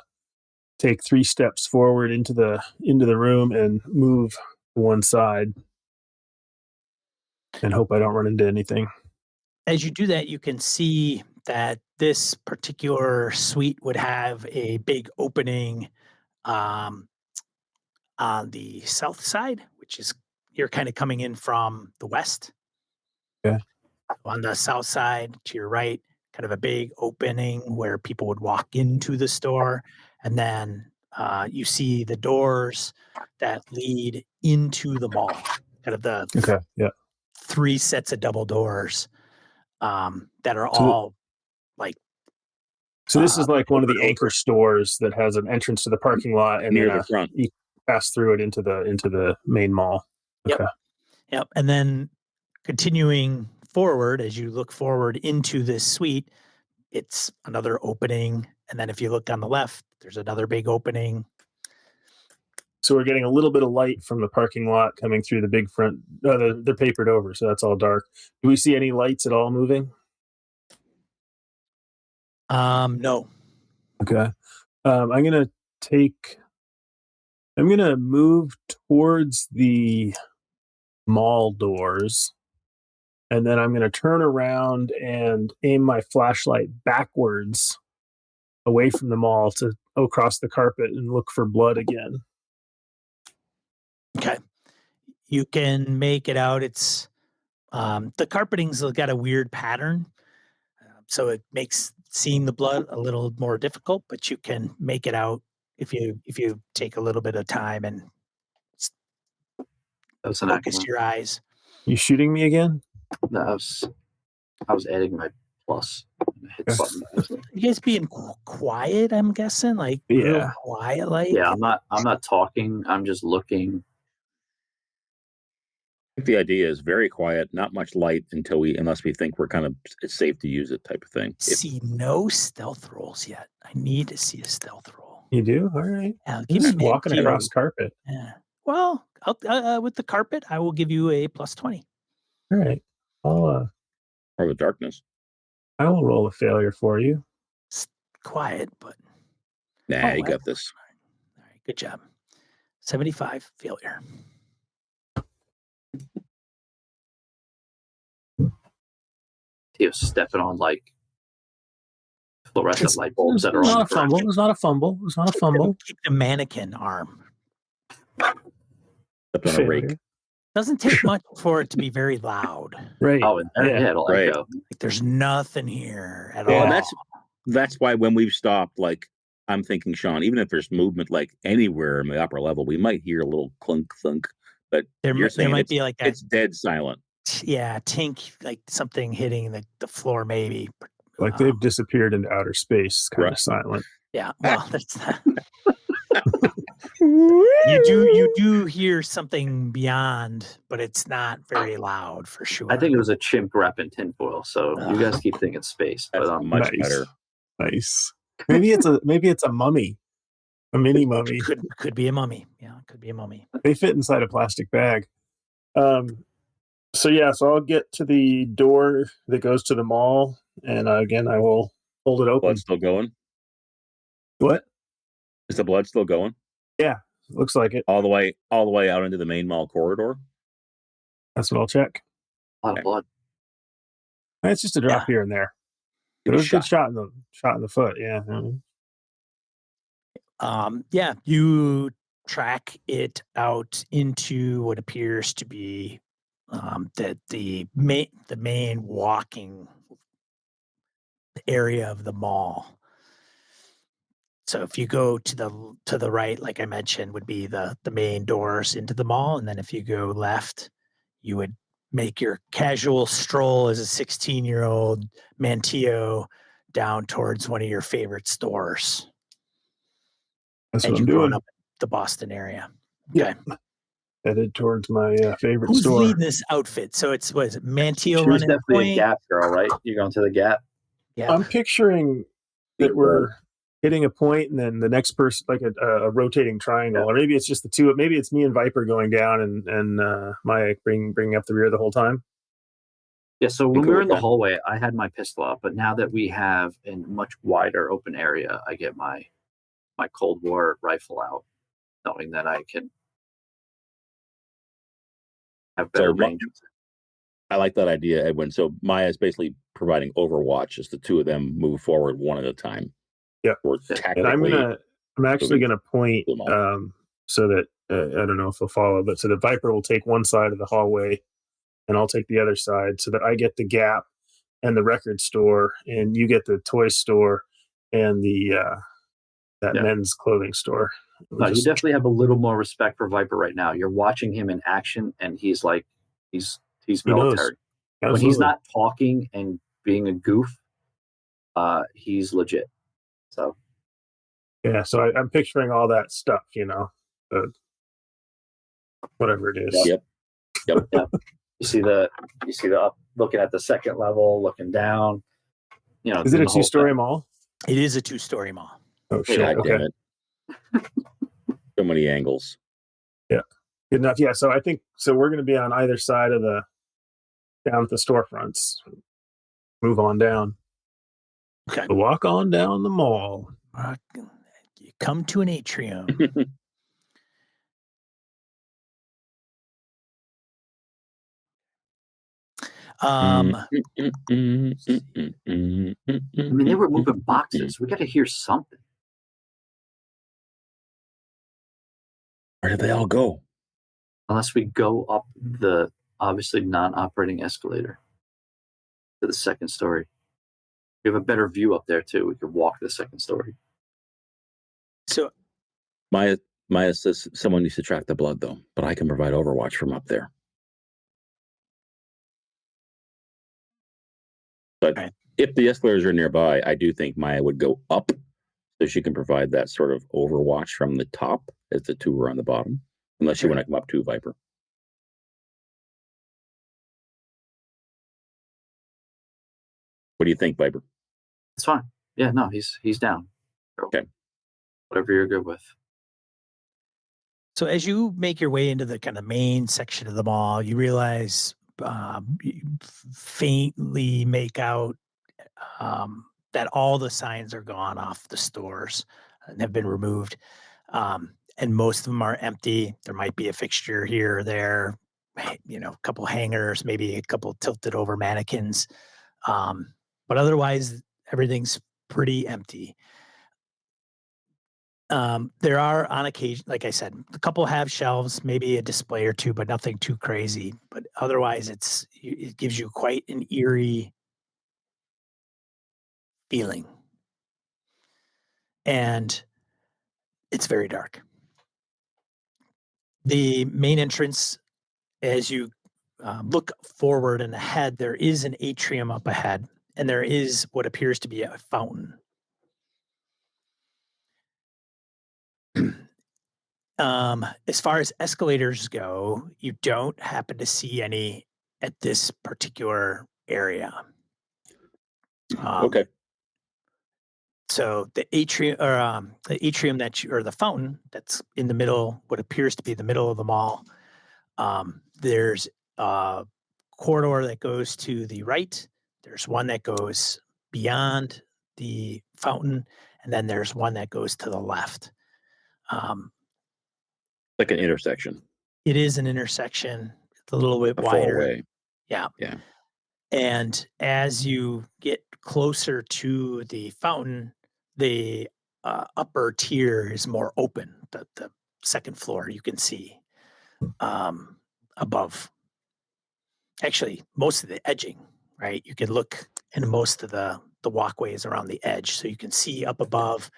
take 3 steps forward into the room and move to one side. and hope I don't run into anything. As you do that, you can see that this particular suite would have a big opening um, on the south side, which is you're kind of coming in from the west. Okay. On the south side to your right, kind of a big opening where people would walk into the store. And then you see the doors that lead into the mall, kind of the Okay. Yeah. 3 sets of double doors that are So, all like so this is like one of the papered anchor over. stores that has an entrance to the parking lot, and Near then the front. you pass through it into the main mall. Yep. Okay. Yep. And then continuing forward, as you look forward into this suite, it's another opening. And then if you look on the left, there's another big opening. So we're getting a little bit of light from the parking lot coming through the big front. They're papered over, so that's all dark. Do we see any lights at all moving? No. Okay. I'm gonna take. I'm gonna move towards the mall doors, and then I'm gonna turn around and aim my flashlight backwards, away from the mall to across the carpet and look for blood again. Okay. You can make it out. It's the carpeting's got a weird pattern, so it makes seeing the blood a little more difficult, but you can make it out if you take a little bit of time and That's an focus accident. your eyes. You shooting me again? No, I was adding my plus. And I hit the button. You guys being quiet, I'm guessing, like real Yeah. quiet, like Yeah, I'm not talking. I'm just looking. I think the idea is very quiet, not much light unless we think we're kind of it's safe to use it type of thing. see no stealth rolls yet. I need to see a stealth roll. You do? All right. Give me Just walking Mantillo. across carpet. Yeah. Well, with the carpet, I will give you a plus 20. All right. Or the darkness. I will roll a failure for you. It's quiet, but Nah, you got this. all right, good job. 75 failure. He was stepping on like fluorescent light bulbs that It are was on not the a fumble. direction. It was not a fumble. It was not a fumble. Keep the mannequin arm. Stepped on a rake. Failure. Doesn't take much for it to be very loud. Right. Oh, and there, yeah, it'll Right. echo. Like there's nothing here at Well, all. and that's why when we've stopped, like I'm thinking, Sean, even if there's movement like anywhere in the upper level, we might hear a little clunk thunk. But there you're saying might be like a it's dead silent. tink, like something hitting the floor, maybe. But, Like they've disappeared into outer space, kind of Right. silent. yeah. Well, that's not. You do hear something beyond, but it's not very loud for sure. I think it was a chimp wrapped in tinfoil. So you guys keep thinking space, That's but much Nice. better. Nice. Maybe it's a mummy, a mini mummy. Could be a mummy. Yeah, it could be a mummy. They fit inside a plastic bag. So I'll get to the door that goes to the mall, and again I will hold it open. Blood still going? What? Is the blood still going? Yeah, looks like it. All the way out into the main mall corridor? That's what I'll check. a lot of blood. It's just a drop here and there. But it was a good shot in the foot. Yeah. Yeah, you track it out into what appears to be the main walking area of the mall. So if you go to the right, like I mentioned, would be the main doors into the mall, and then if you go left, you would make your casual stroll as a 16-year-old Mantillo down towards one of your favorite stores. That's And what you've I'm grown doing. up in the Boston area. Yeah. Headed towards my favorite Who's store. leading this outfit? So it's what is it? Mantillo She was running the definitely a point? Gap girl, right? You're going to the Gap. Yeah. I'm picturing that we're hitting a point, and then the next person, like a rotating triangle, or maybe it's just the two. Maybe it's me and Viper going down, and Maya bringing up the rear the whole time. Yeah, so when we were in the that. hallway, I had my pistol up, but now that we have a much wider open area, I get my Cold War rifle out, knowing that I can have better range. I like that idea, Edwin. So Maya is basically providing overwatch as the two of them move forward one at a time. Yeah. Or And tactically. I'm actually gonna point them so that I don't know if they'll follow, but so that Viper will take one side of the hallway, and I'll take the other side, so that I get the Gap and the record store, and you get the toy store and the that men's clothing store. No, you definitely have a little more respect for Viper right now. You're watching him in action, and he's like, he's military. When he's not talking and being a goof, he's legit. So yeah, so I'm picturing all that stuff, you know, whatever it is. Yep. You see the up, looking at the second level, looking down. You know, is it a 2-story mall? It is a 2-story mall. Oh shit! God Okay. damn it. So many angles. Yeah. Good enough. Yeah. So I think we're going to be on either side of down at the storefronts. Move on down. Okay. So walk on down the mall. You come to an atrium. I mean, they were moving boxes. We got to hear something. Where did they all go? Unless we go up the obviously non-operating escalator to the second story. We have a better view up there too. We could walk to the second story. So Maya says someone needs to track the blood though, but I can provide overwatch from up there. But if the escalators are nearby, I do think Maya would go up so she can provide that sort of overwatch from the top as the two are on the bottom, unless you want to come up to Viper. What do you think, Viper? It's fine. Yeah, no, he's down. Okay. Whatever you're good with. So as you make your way into the kind of main section of the mall, you realize you faintly make out that all the signs are gone off the stores and have been removed. And most of them are empty. There might be a fixture here or there, you know, a couple hangers, maybe a couple tilted over mannequins. But otherwise, everything's pretty empty. There are on occasion, like I said, a couple have shelves, maybe a display or two, but nothing too crazy. But otherwise, it gives you quite an eerie feeling. And it's very dark. The main entrance, as you look forward and ahead, there is an atrium up ahead, and there is what appears to be a fountain. As far as escalators go, you don't happen to see any at this particular area. Okay. So the atrium, or the fountain that's in the middle, what appears to be the middle of the mall. There's a corridor that goes to the right. There's one that goes beyond the fountain, and then there's one that goes to the left. Like an intersection. It is an intersection. It's a little bit A wider. four-way. Yeah. Yeah. And as you get closer to the fountain, the upper tier is more open. The second floor you can see above. Actually, most of the edging, right? You can look in most of the walkways around the edge, so you can see up above.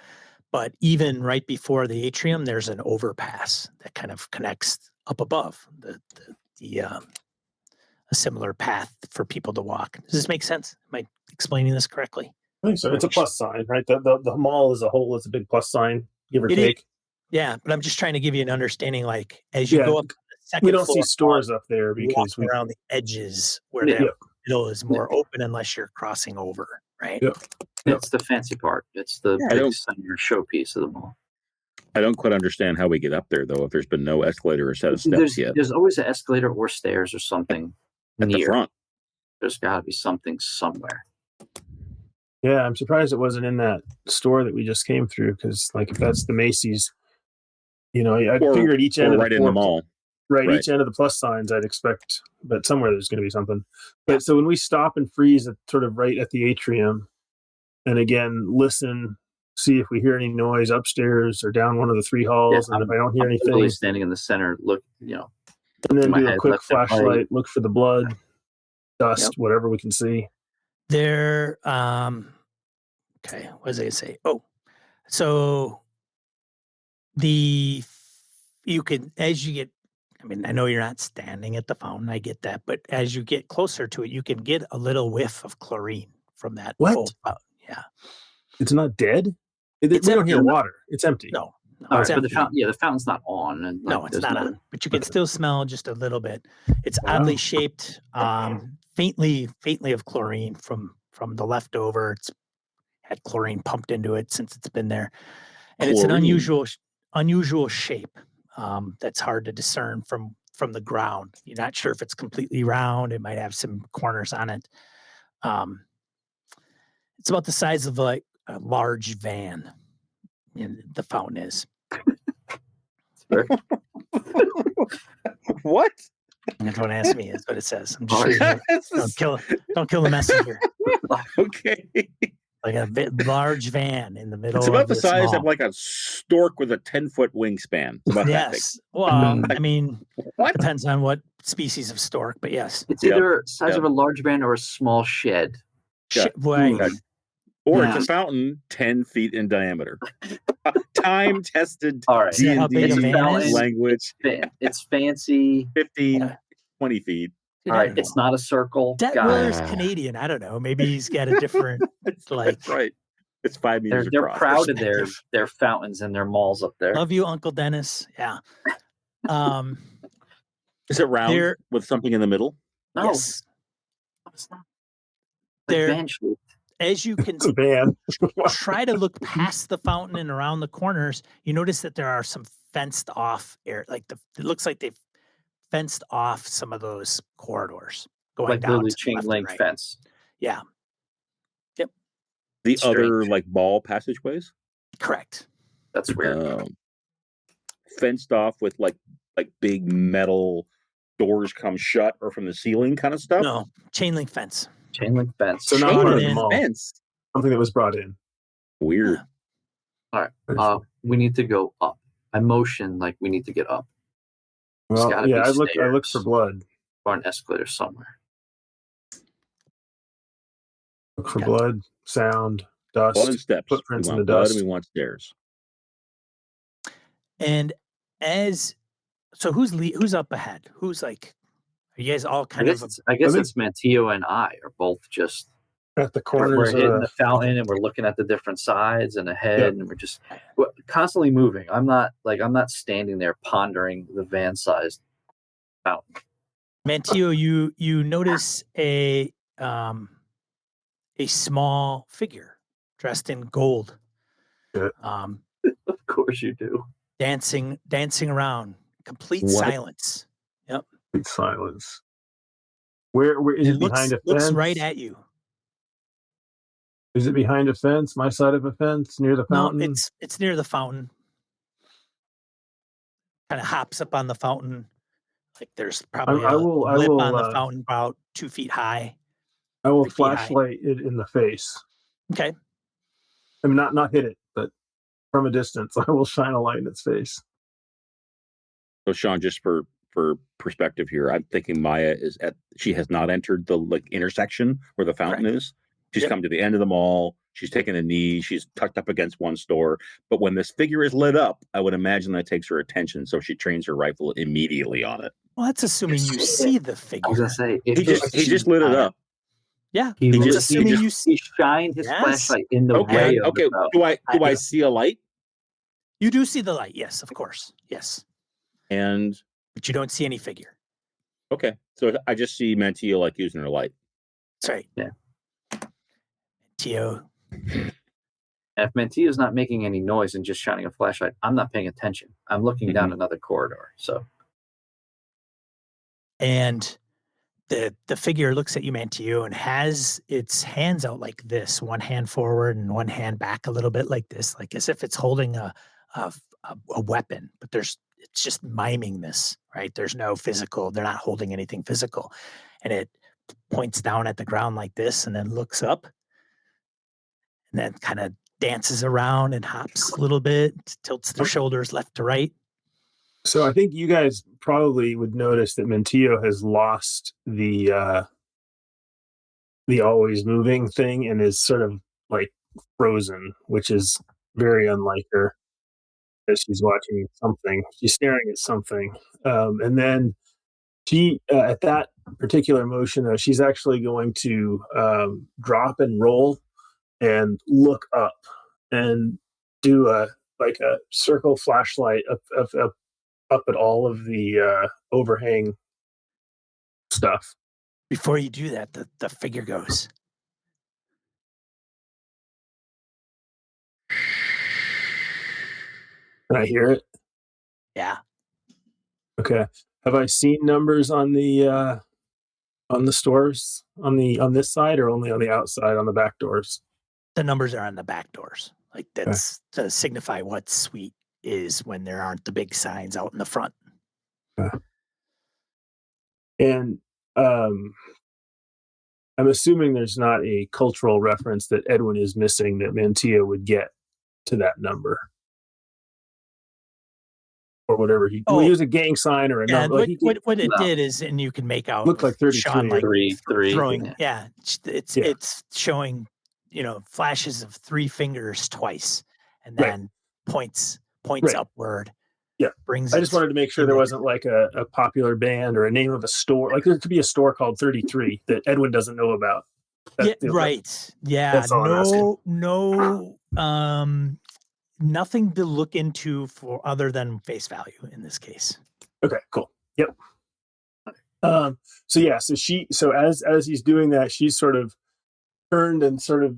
But even right before the atrium, there's an overpass that kind of connects up above a similar path for people to walk. Does this make sense? Am I explaining this correctly? I think so. It's a plus sign, right? The mall as a whole is a big plus sign, give or take. Yeah, but I'm just trying to give you an understanding. Like as you go up the second we don't floor, see stores up there because we around the edges where Yeah. the middle is more open unless you're crossing over, right? Yep. It's the fancy part. It's the big center showpiece of the mall. I don't quite understand how we get up there, though, if there's been no escalator or set of steps yet. There's always an escalator or stairs or something At near. the front. There's got to be something somewhere. Yeah, I'm surprised it wasn't in that store that we just came through, because like if that's the Macy's, you know, I figured each end of right in the mall. Right, each end of the plus signs, I'd expect but somewhere there's going to be something. But so when we stop and freeze at sort of right at the atrium, and again listen, see if we hear any noise upstairs or down one of the 3 halls, and if I don't hear anything, literally standing in the center, look, and then my do a head quick left and right. flashlight, look for the blood, dust, whatever we can see. There, okay, what was I gonna say? Oh, so you can, as you get, I mean, I know you're not standing at the fountain, I get that, but as you get closer to it, you can get a little whiff of chlorine from that What? old fountain. Yeah. It's not dead. We It's don't empty. hear water. It's empty. No, All it's right, but empty. the fountain's not on, and No, it's not on, but you can still smell just a little bit. It's oddly shaped, faintly of chlorine from the leftover. It's had chlorine pumped into it since it's been there, and it's an Chlorine. unusual shape that's hard to discern from the ground. You're not sure if it's completely round. It might have some corners on it. It's about the size of like a large van. And the fountain is. What? Don't ask me. That's what it says. I'm just Oh, reading it. This Don't kill the messenger. okay. Like a large van in the middle. It's about of the this size mall. of like a stork with a 10-foot wingspan. It's about that big. Yes. Well, I mean, What? depends on what species of stork, but yes. It's either size of a large van or a small shed. Yeah. Right. Okay. Or Yeah. it's a fountain 10 feet in diameter. Time-tested All right. Is that how big a D&D van is? language, It's fancy. 15, 20 feet. All right, it's not a circle. That Got Willer's it. Canadian. I don't know. Maybe he's got a different, like. That's right. It's 5 meters They're across. proud of their fountains and their malls up there. Love you, Uncle Dennis. Yeah. Is it round There- with something in the middle? No, Yes. it's not. There- Eventually. As you can It's a van. try to look past the fountain and around the corners, you notice that there are some fenced off air. Like it looks like they've fenced off some of those corridors going Like down literally to the chain left and link right. fence. Yeah, The Strange. other like ball passageways? correct. That's weird. Fenced off with like big metal doors come shut or from the ceiling kind of stuff? No, chain link fence. Chain link fence. So not Chain part of link the mall. Fence. Something that was brought in. Weird. We need to go up. I motion like we need to get up. Well, gotta yeah, be I look for stairs. blood. Or an escalator somewhere. Look for Yeah. blood, sound, Blood and dust, steps. We footprints in want the blood dust. and we want stairs. And who's up ahead? Who's like? Are you guys all I kind guess of? it's Mantillo and I are both just At the we're corners. hitting the fountain and we're looking at the different sides and ahead and we're constantly moving. I'm not standing there pondering the van sized fountain. Mantillo, you notice a small figure dressed in gold, Yeah. Of course you do. dancing around, complete What? silence. Yep. Complete silence. Where is it behind a fence? Looks right at you. Is it behind a fence? My side of a fence near the No, fountain? it's near the fountain. Kind of hops up on the fountain. Like there's probably I a will- I lip will, on the fountain about 2 feet high. I will 3 feet high. flashlight it in the face. Okay. I mean, not hit it, but from a distance, I will shine a light in its face. So Sean, just for perspective here, I'm thinking Maya she has not entered the like intersection where the fountain is. She's come to the end of the mall. She's taken a knee. She's tucked up against one store. But when this figure is lit up, I would imagine that takes her attention. So she trains her rifle immediately on it. Well, that's assuming you see the figure. I was gonna say He just lit it up. Yeah. He It's just- assuming you see. He shined his Yes. flashlight in the Okay. way of Okay. the Do I see a light? You do see the light. Yes, of course. Yes. And But you don't see any figure. okay, so I just see Mantillo like using her light. That's right. Yeah. Tio. And if Mantillo's not making any noise and just shining a flashlight, I'm not paying attention. I'm looking down another corridor. So And the figure looks at you, Mantillo, and has its hands out like this, one hand forward and one hand back a little bit like this, like as if it's holding a weapon, but it's just miming this, right? There's no physical, they're not holding anything physical. And it points down at the ground like this and then looks up and then kind of dances around and hops a little bit, tilts their shoulders left to right. So I think you guys probably would notice that Mantillo has lost the always moving thing and is sort of like frozen, which is very unlike her, as she's watching something. She's staring at something. And then she, at that particular motion, though, she's actually going to drop and roll and look up and do a circle flashlight up at all of the overhang stuff. Before you do that, the figure goes. Can I hear it? Yeah. Okay. Have I seen numbers on the stores on this side, or only on the outside on the back doors? The numbers are on the back doors. Like Okay. that's to signify what suite is when there aren't the big signs out in the front. Okay. And I'm assuming there's not a cultural reference that Edwin is missing that Mantillo would get to that number. Or whatever he was a gang sign or a Yeah, number. Like what it No. did is, and you can make out looked like 33 Sean or like Three. throwing. Yeah. Yeah, it's Yeah. it's showing, flashes of 3 fingers twice, and Right. then points Right. upward. Yeah. Brings. I just wanted to make sure there wasn't like a popular band or a name of a store. Like there could be a store called 33 that Edwin doesn't know about. Yeah, right. Yeah, that's all I'm asking. no, nothing to look into for other than face value in this case. Okay, cool. Yep. So as he's doing that, she's sort of turned and sort of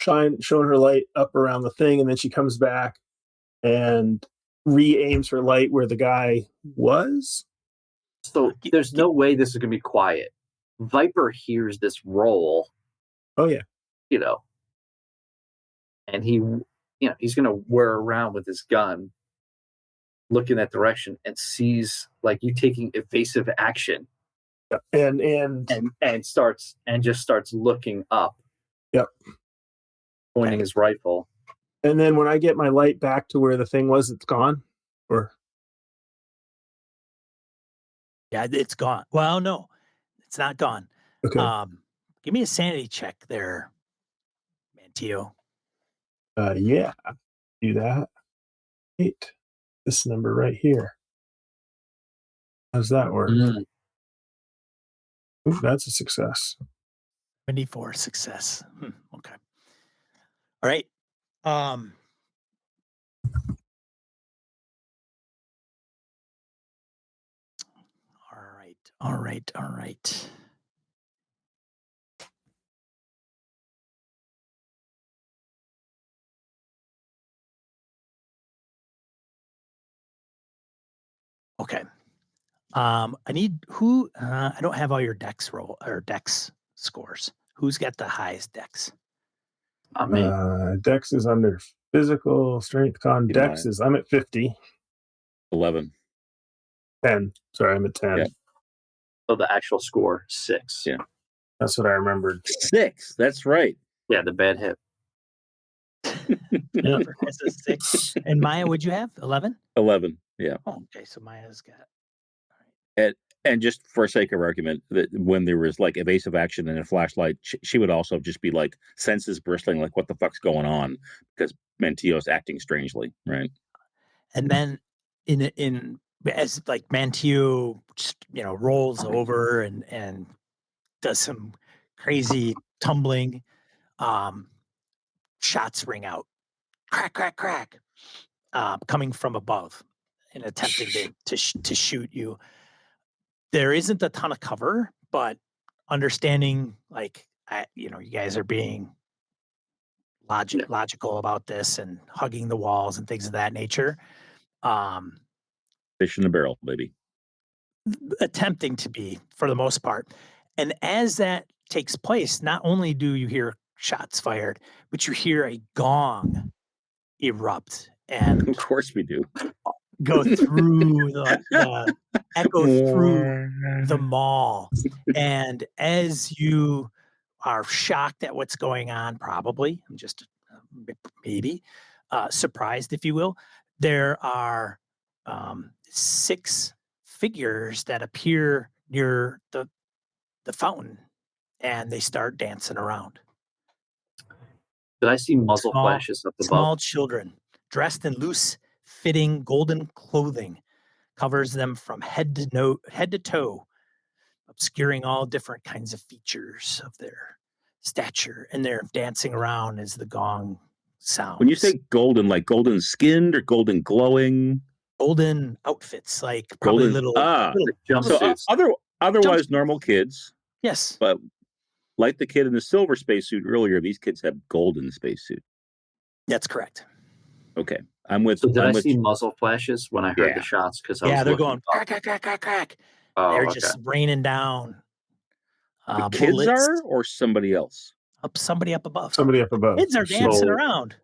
shown her light up around the thing, and then she comes back and re-aims her light where the guy was. So there's no way this is going to be quiet. Viper hears this roll. Oh yeah. And he's going to whir around with his gun, look in that direction, and sees like you taking evasive action. And starts looking up. Yep. Pointing his rifle. And then when I get my light back to where the thing was, it's gone? Or Yeah, it's gone. Well, no, it's not gone. okay. Give me a sanity check there, Mantillo. Yeah. Do that. 8. This number right here. How's that work? Mm. Ooh, that's a success. 74 success. Okay. All right. All right. Okay. I need I don't have all your dex scores. Who's got the highest dex? Dex is under physical, strength, con. Dex is, I'm at 50. 11. 10. Sorry, I'm at 10. Yeah. So the actual score 6. Yeah. That's what I remembered. 6. That's right. Yeah, the bad hit. Yeah. That's a 6. And Maya, would you have 11? 11. Yeah. Oh, okay. So Maya's got. And just for sake of argument, that when there was like evasive action and a flashlight, she would also just be like senses bristling, like what the fuck's going on, because Mantillo's acting strangely, right? And then in as like Mantillo just, rolls over and does some crazy tumbling, shots ring out, crack, crack, crack, coming from above and attempting to shoot you. There isn't a ton of cover, but understanding you guys are being logical about this and hugging the walls and things of that nature. Fish in a barrel, baby. Attempting to be for the most part. And as that takes place, not only do you hear shots fired, but you hear a gong erupt. And Of course we do. go through the echo through the mall. And as you are shocked at what's going on, probably, I'm just maybe surprised, if you will, there are 6 figures that appear near the fountain, and they start dancing around. Did I see muzzle flashes up above? Small children dressed in loose fitting golden clothing covers them from head to toe, obscuring all different kinds of features of their stature, and they're dancing around as the gong sounds. When you say golden, like golden skinned or golden glowing? Golden outfits, like probably little jumpsuits. So otherwise Jumpsuits. normal kids, yes, but like the kid in the silver spacesuit earlier, these kids have golden spacesuit. that's correct. Okay, I'm with. So did I'm I with see muzzle flashes when I heard the shots? Because They're going crack, crack, crack, crack, crack. Oh, They're just raining down. The kids bullets are, or somebody else? somebody up above. Somebody up above. Kids are dancing around.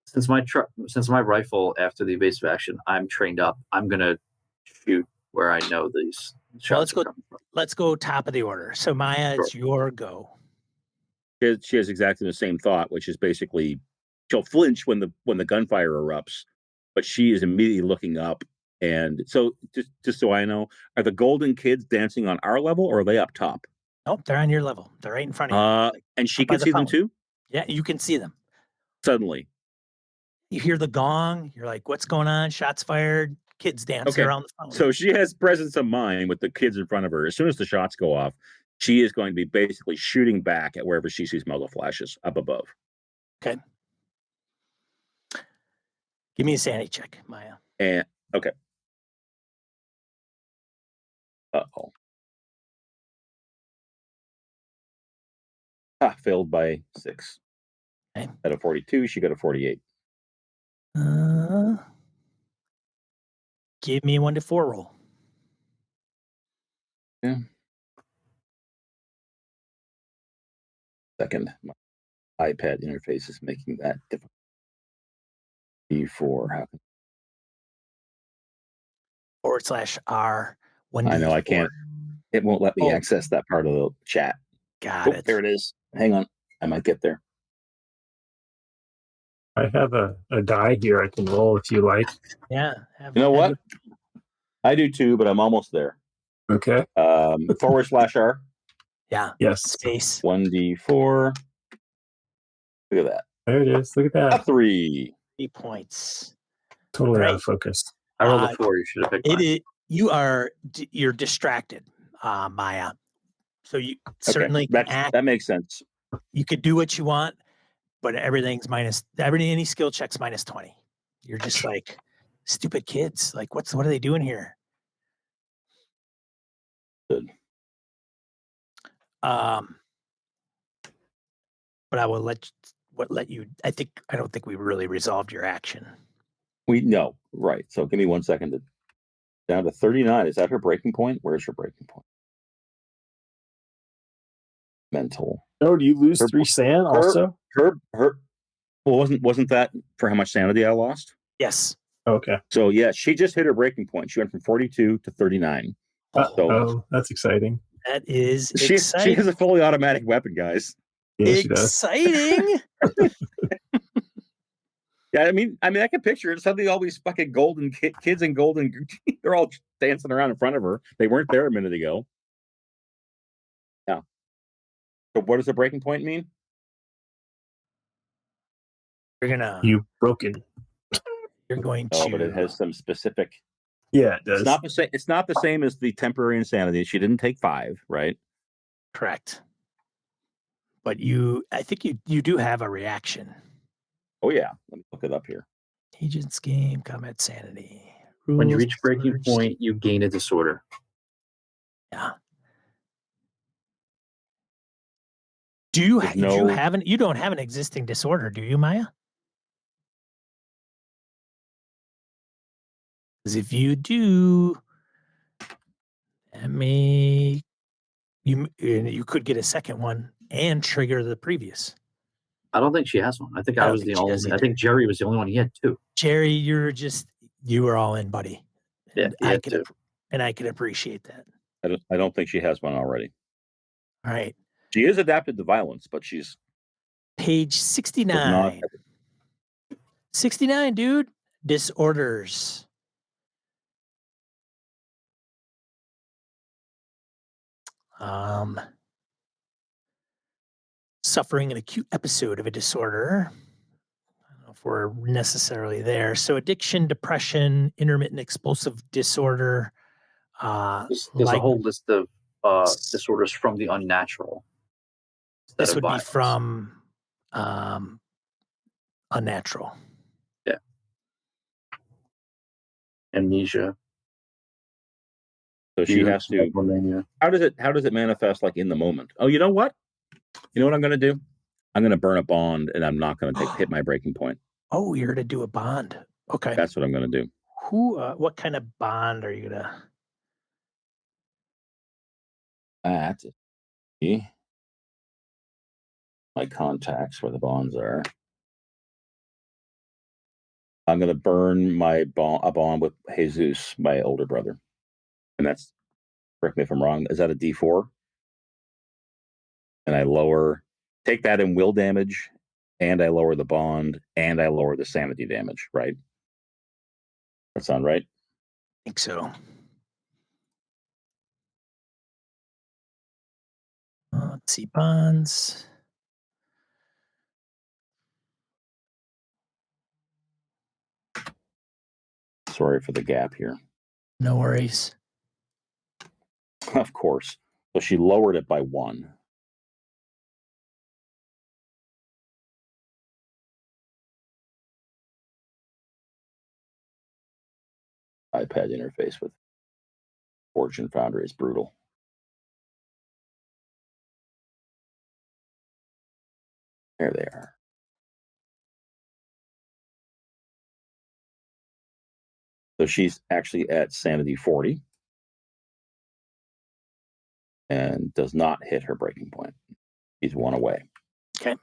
Since my rifle after the evasive action, I'm trained up. I'm gonna shoot where I know these shots are coming from. Let's go top of the order. So Maya, it's your go. She has exactly the same thought, which is basically she'll flinch when the gunfire erupts, but she is immediately looking up. And so, just so I know, are the golden kids dancing on our level, or are they up top? Nope, they're on your level. They're right in front of you. And she can see them too? Yeah, you can see them. Suddenly. You hear the gong. You're like, what's going on? Shots fired. Kids dancing around the fountain. So she has presence of mind with the kids in front of her. As soon as the shots go off, she is going to be basically shooting back at wherever she sees muzzle flashes up above. Okay. Give me a sanity check, Maya. And okay. Uh-oh. Failed by 6. Okay. Out of 42, she got a 48. Give me a 1 to 4 roll. Yeah. Second, my iPad interface is making that difficult. E4, how can /R 1D4. I know I can't. It won't let me access that part of the chat. Got it. There it is. Hang on. I might get there. I have a die here I can roll if you like. Yeah. You know what? I do too, but I'm almost there. Okay. /R. Yeah. Yes. Space. 1d4. Look at that. There it is. Look at that. A 3. 3 points. Totally out of focus. I rolled a 4. You should have picked mine. You're distracted, Maya. So you certainly can act. That makes sense. You could do what you want, but everything's any skill checks -20. You're just like stupid kids. Like what are they doing here? Good. But I will let you. I don't think we really resolved your action. No, right. So give me 1 second down to 39. Is that her breaking point? Where's her breaking point? Mental. Oh, do you lose 3 sand also? Well, wasn't that for how much sanity I lost? Yes. Okay. So yeah, she just hit her breaking point. She went from 42 to 39. Oh, that's exciting. That is exciting. She has a fully automatic weapon, guys. Yeah, exciting. Yeah, I mean, I can picture it. Suddenly, all these fucking golden kids and golden, they're all dancing around in front of her. They weren't there a minute ago. Yeah. So, what does the breaking point mean? You've broken. You're going to. Oh, but it has some specific. Yeah, it does. It's not the same as the temporary insanity. She didn't take 5, right? Correct. But I think you do have a reaction. Oh yeah, let me look it up here. Agent's game, combat sanity. When you reach breaking point, you gain a disorder. Yeah. You don't have an existing disorder, do you, Maya? Because if you do, you could get a second one and trigger the previous. I don't think she has one. I think I was the only. I think Jerry was the only one. He had 2. Jerry, You were all in, buddy. Yeah, And you I had could to. and I could appreciate that. I don't think she has one already. All right. She is adapted to violence, but she's Page does not 69. 69, dude. Disorders. Suffering an acute episode of a disorder. I don't know if we're necessarily there. So addiction, depression, intermittent explosive disorder. There's a Like whole list of disorders from the unnatural. instead this of would be violence. from unnatural. Yeah. Amnesia. So she has to. Hypomania. How does it manifest like in the moment? Oh, you know what? You know what I'm going to do? I'm going to burn a bond, and I'm not going to hit my breaking point. Oh, you're going to do a bond. Okay. That's what I'm going to do. What kind of bond are you going to? That is my contacts where the bonds are. I'm going to burn a bond with Jesus, my older brother. And that's, correct me if I'm wrong, is that a D4? And I take that in will damage, and I lower the bond, and I lower the sanity damage, right? That sound right? I think so. Let's see, bonds. Sorry for the gap here. No worries. Of course. So she lowered it by 1. iPad interface with Fortune Foundry is brutal. There they are. So she's actually at sanity 40 and does not hit her breaking point. She's 1 away. Okay.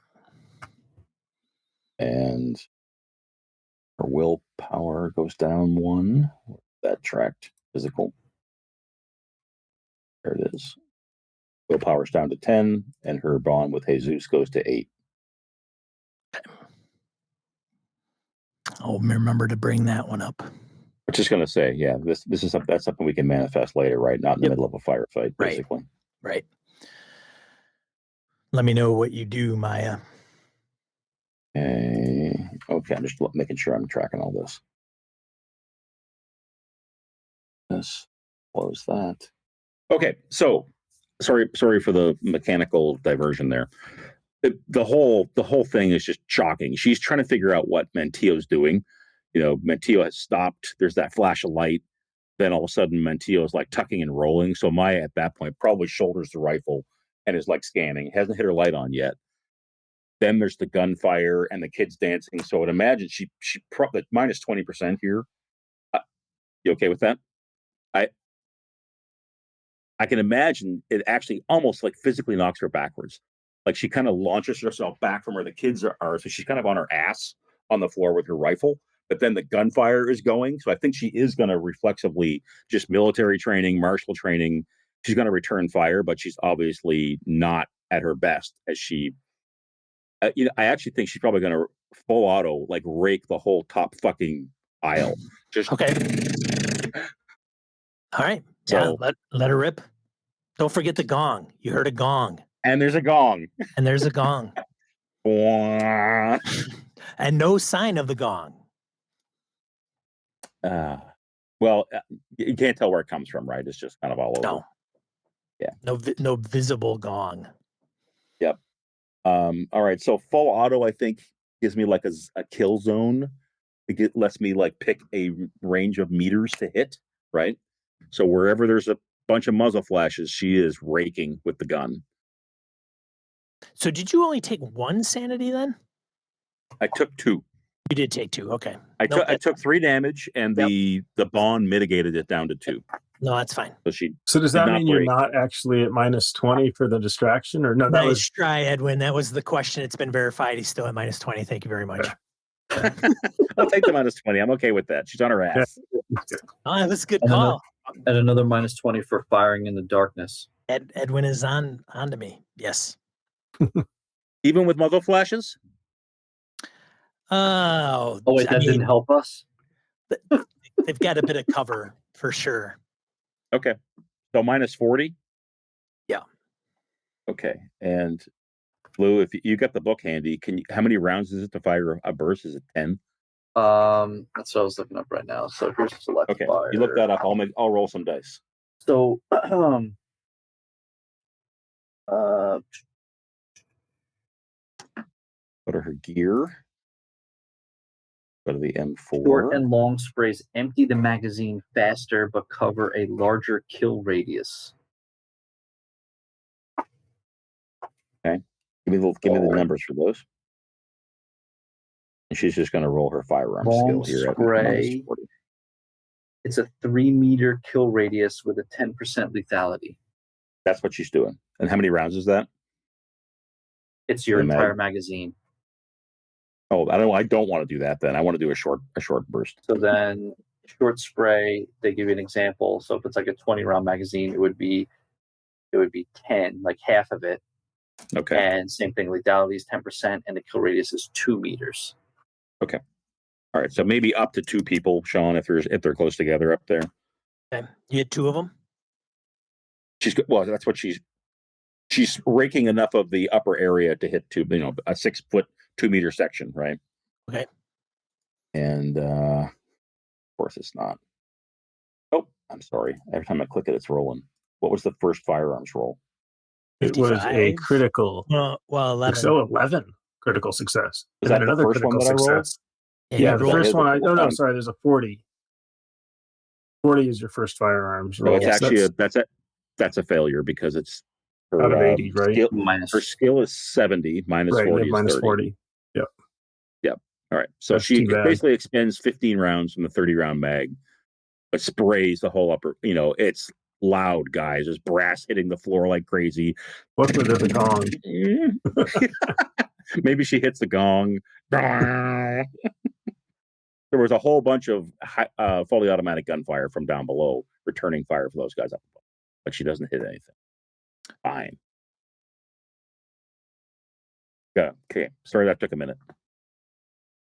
And her willpower goes down 1. That tracked physical. There it is. Willpower's down to 10, and her bond with Jesus goes to 8. I'll remember to bring that one up. I'm just going to say, yeah, that's something we can manifest later, right? Not in the middle of a firefight, basically. Right. Let me know what you do, Maya. Okay, I'm just making sure I'm tracking all this. Yes, close that. Okay, so sorry for the mechanical diversion there. The whole thing is just shocking. She's trying to figure out what Mantillo's doing. You know, Mantillo has stopped. There's that flash of light. Then all of a sudden, Mantillo is like tucking and rolling. So Maya, at that point, probably shoulders the rifle and is like scanning. Hasn't hit her light on yet. Then there's the gunfire and the kids dancing. So I'd imagine she probably minus 20% here. You okay with that? I can imagine it actually almost like physically knocks her backwards. Like she kind of launches herself back from where the kids are. So she's kind of on her ass on the floor with her rifle. But then the gunfire is going. So I think she is going to reflexively, just military training, martial training. She's going to return fire, but she's obviously not at her best as she. I actually think she's probably going to full auto, like rake the whole top fucking aisle. Just okay. All right. So let her rip. Don't forget the gong. You heard a gong. And there's a gong. And there's a gong. And no sign of the gong. Well, you can't tell where it comes from, right? It's just kind of all over. No. Yeah. No visible gong. Yep. All right. So full auto, I think, gives me like a kill zone. It lets me like pick a range of meters to hit, right? So wherever there's a bunch of muzzle flashes, she is raking with the gun. So did you only take 1 sanity then? I took 2. You did take 2. Okay. I took 3 damage, and the bond mitigated it down to 2. No, that's fine. So does that mean you're not actually at minus 20 for the distraction, or no? Nice try, Edwin. That was the question. It's been verified. He's still at minus 20. Thank you very much. I'll take the -20. I'm okay with that. She's on her ass. Oh, that's a good And then call. And another -20 for firing in the darkness. Edwin is onto me. Yes. Even with muzzle flashes? Oh, Oh wait, I that didn't mean, help us. they've got a bit of cover for sure. Okay. So -40? Yeah. Okay. And Lou, if you got the book handy, how many rounds is it to fire a burst? Is it 10? That's what I was looking up right now. So here's select Okay. fire. You look that up. I'll roll some dice. So Go to her gear. Go to the M4. short and long sprays empty the magazine faster but cover a larger kill radius. Okay. Give me the numbers for those. And she's just going to roll her firearm skill Long here spray. at -40. It's a 3-meter kill radius with a 10% lethality. That's what she's doing. And how many rounds is that? It's your The mag- entire magazine. Oh, I don't want to do that then. I want to do a short burst. So then short spray, they give you an example. So if it's like a 20-round magazine, it would be 10, like half of it. Okay. And same thing, lethality is 10%, and the kill radius is 2 meters. Okay. All right. So maybe up to 2 people, Sean, if they're close together up there. Okay. You had 2 of them? That's what she's raking enough of the upper area to hit a 6-foot, 2-meter section, right? Okay. And of course it's not. Oh, I'm sorry. Every time I click it, it's rolling. What was the first firearms roll? It was a 55? critical. Well, 11. So 11 critical success. Was And that then the another first one critical that I rolled? success. Yeah, Yeah, you the rolled- first one. hit the Sorry. There's a 40. 40 is your first firearms So roll. it's actually that's a failure because it's her, out of 80, right? skill, Minus. her skill is 70, minus Right, 40 yeah, is minus 30. 40. Yep. All right. So That's she too bad. basically expends 15 rounds from the 30-round mag, but sprays the whole upper. It's loud, guys. There's brass hitting the floor like crazy. Luckily, there's a gong. Maybe she hits the gong. There was a whole bunch of fully automatic gunfire from down below, returning fire for those guys up above, but she doesn't hit anything. Fine. Yeah. Okay. Sorry that took a minute.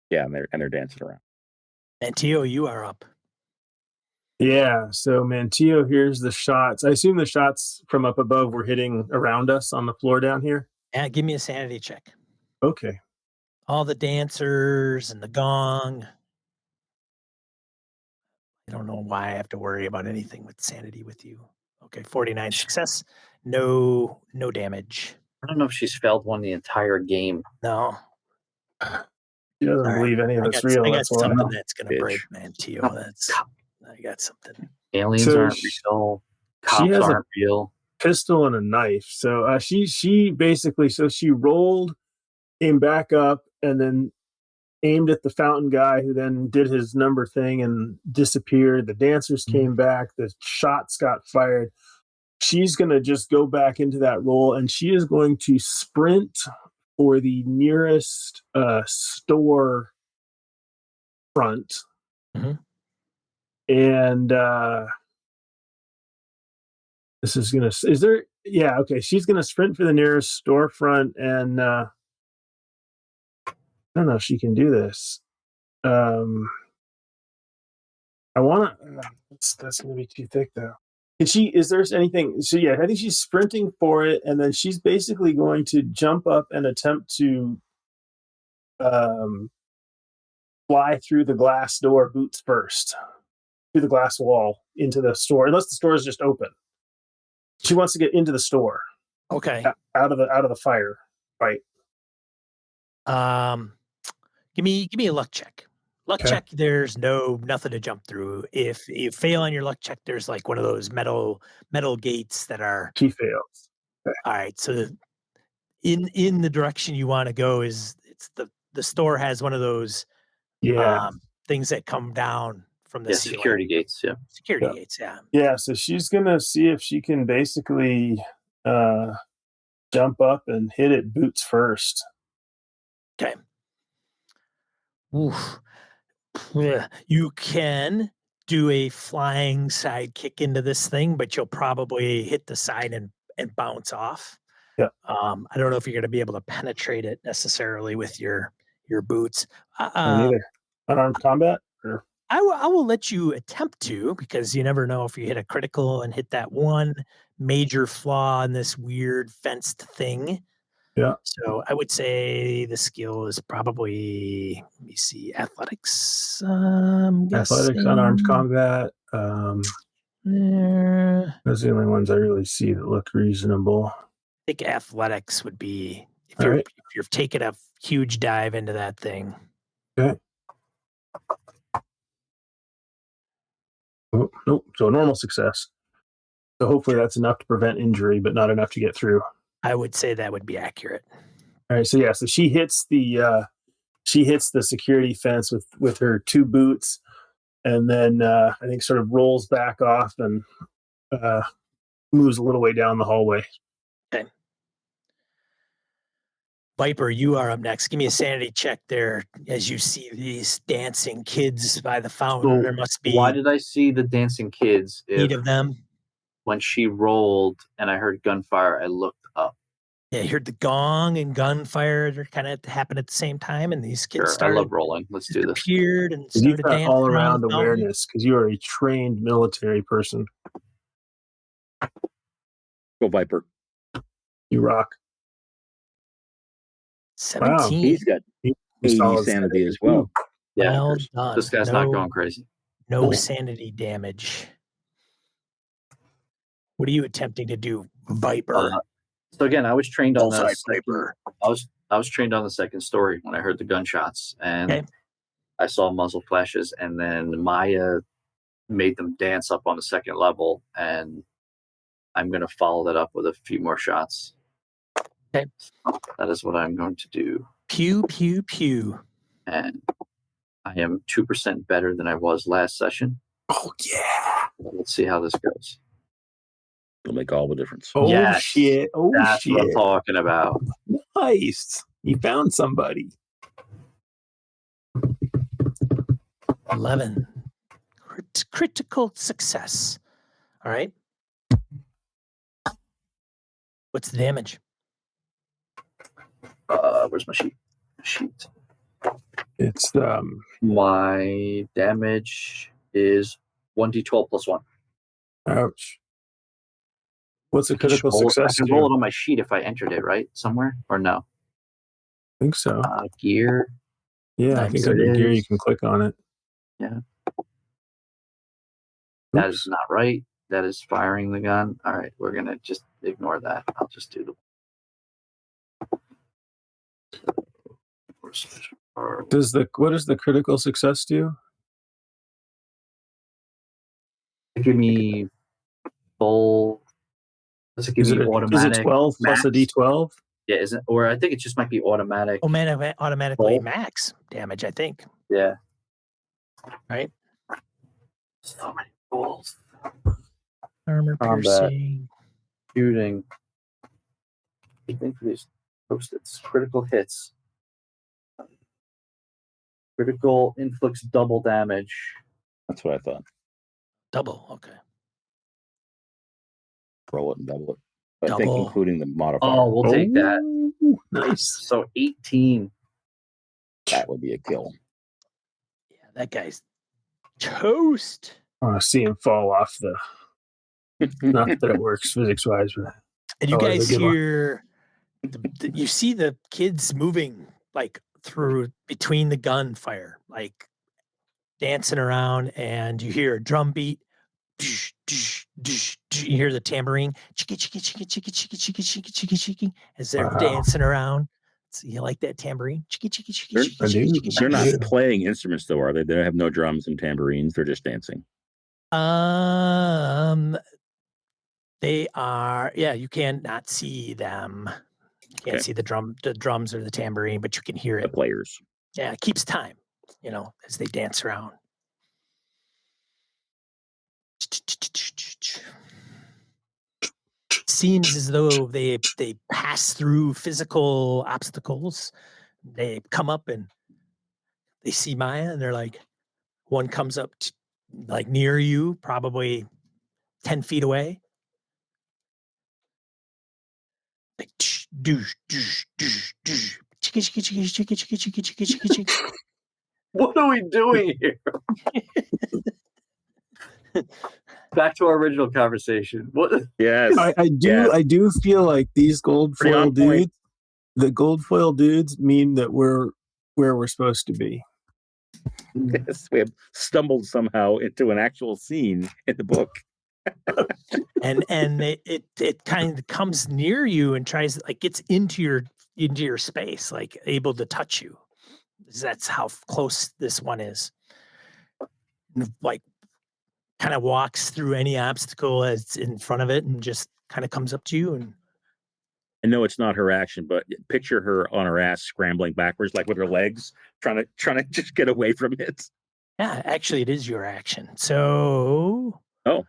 Yeah, and they're dancing around. Mantillo, you are up. Yeah, so Mantillo hears the shots. I assume the shots from up above were hitting around us on the floor down here. Yeah, give me a sanity check. Okay. All the dancers and the gong. I don't know why I have to worry about anything with sanity with you. Okay, 49 success. No damage. I don't know if she's failed one the entire game. No. She doesn't All right. believe any of I it's got, real. I got That's why. something that's going to Bitch. break Mantillo. I got something. Aliens So aren't real. Cops has a- aren't real. Pistol and a knife. So she basically, she rolled, came back up, and then aimed at the fountain guy, who then did his number thing and disappeared. The dancers came back. The shots got fired. She's going to just go back into that role, and she is going to sprint for the nearest store front. Mhm. And this is going to, is there, yeah, okay. She's going to sprint for the nearest storefront, and I don't know if she can do this. I want to, that's going to be too thick though. Is there anything? So yeah, I think she's sprinting for it, and then she's basically going to jump up and attempt to fly through the glass door boots first, through the glass wall into the store, unless the store is just open. She wants to get into the store, Okay. out of the fire fight. Give me a luck check. Luck Okay. check. There's nothing to jump through. If you fail on your luck check, there's like one of those metal gates that are. She fails. All right. So in the direction you want to go it's the store has one of those Yeah. things that come down from the Yeah, ceiling. security gates. Yeah. Security Yeah. gates. Yeah. Yeah. So she's gonna see if she can basically jump up and hit it boots first. Okay. Oof. Yeah, you can do a flying side kick into this thing, but you'll probably hit the side and bounce off. Yeah. I don't know if you're gonna be able to penetrate it necessarily with your boots. Neither. Unarmed combat? Or I will let you attempt to because you never know if you hit a critical and hit that one major flaw in this weird fenced thing. yeah. So I would say the skill is probably, let me see, athletics. Athletics, unarmed combat. I Those are the only ones I really see that look reasonable. think athletics would be if All right. if you're taking a huge dive into that thing. Okay. Oh, nope. So a normal success. So hopefully that's enough to prevent injury, but not enough to get through. I would say that would be accurate. All right. So yeah. So she hits the security fence with her two boots, and then I think sort of rolls back off and moves a little way down the hallway. Okay. Viper, you are up next. Give me a sanity check there as you see these dancing kids by the fountain. So There must be why did I see the dancing kids? 8 If of them. when she rolled and I heard gunfire, I looked up. Yeah, you heard the gong and gunfire. They're kind of happen at the same time, and these kids Sure, I started love rolling. Let's do this. disappeared and You've started got dancing all around around the fountain. awareness because you are a trained military person. Go Viper. You rock. 17. He's got You 80 solid sanity as well. Yeah, Well 'cause done. this guy's not going crazy. No Cool. sanity damage. What are you attempting to do, Viper? So again, I was trained on Bullseye the Viper. I was trained on the second story when I heard the gunshots, and Okay. I saw muzzle flashes, and then Maya made them dance up on the second level, and I'm going to follow that up with a few more shots. Okay. That is what I'm going to do, Pew, pew, pew. and I am 2% better than I was last session. Oh yeah. Let's see how this goes. It'll make all the difference. Oh Yes. shit. Oh That's shit. what I'm talking about. Nice. You found somebody. 11. Critical success. All right. What's the damage? Where's my sheet? It's My damage is 1d12 plus 1. ouch. What's a I can critical roll- success? I can roll it on my sheet if I entered it, right? Somewhere? Or no? I think so. Gear. Yeah, I Nice. think There under it gear you is. can click on it. Yeah. That is Oops. not right. That is firing the gun. All right, we're going to just ignore that. I'll just do the. What does the critical success do? Give me full. Does it give Is me it automatic? 12 plus a max? d12? Yeah, isn't, or I think it just might be automatic. Oh, man, automatically Roll. max damage, I think. Yeah. Right? So many rolls. Armor Combat. piercing. Shooting. Anything for these post-its. Critical hits. Critical inflicts double damage. That's what I thought. Double. Okay. Roll it and double it. But I think Double. including the modifier. Oh, we'll take that. Ooh, nice. So 18. That would be a kill. Yeah, that guy's toast. I want to see him fall off the. Not that it works physics wise, but And you Oh, guys they give up. hear, you see the kids moving like through between the gunfire, like dancing around, and you hear a drum beat. You hear the tambourine, as they're Wow. dancing around. So you like that tambourine? I do. They're not Yeah. playing instruments though, are they? They have no drums and tambourines. They're just dancing. They are. Yeah, you can not see them. You can't Okay. see the drums or the tambourine, but you can hear The it. players. Yeah, it keeps time, as they dance around. Seems as though they pass through physical obstacles. They come up and they see Maya and they're like, one comes up like near you, probably 10 feet away. Like, doosh, doosh, doosh, doosh. Chicka, chicka, chicka, chicka, chicka, chicka, chicka, chicka, chicka. What are we doing here? Back to our original conversation. What? Yes. I do Yes. I do feel like these gold Pretty foil on point. dudes, the gold foil dudes mean that we're where we're supposed to be. Yes, we have stumbled somehow into an actual scene in the book. and it kind of comes near you and tries like gets into your space, like able to touch you. That's how close this one is. And, like kind of walks through any obstacle that's in front of it and just kind of comes up to you. And I know it's not her action, but picture her on her ass scrambling backwards, like with her legs, trying to just get away from it. yeah, actually it is your action. So Oh,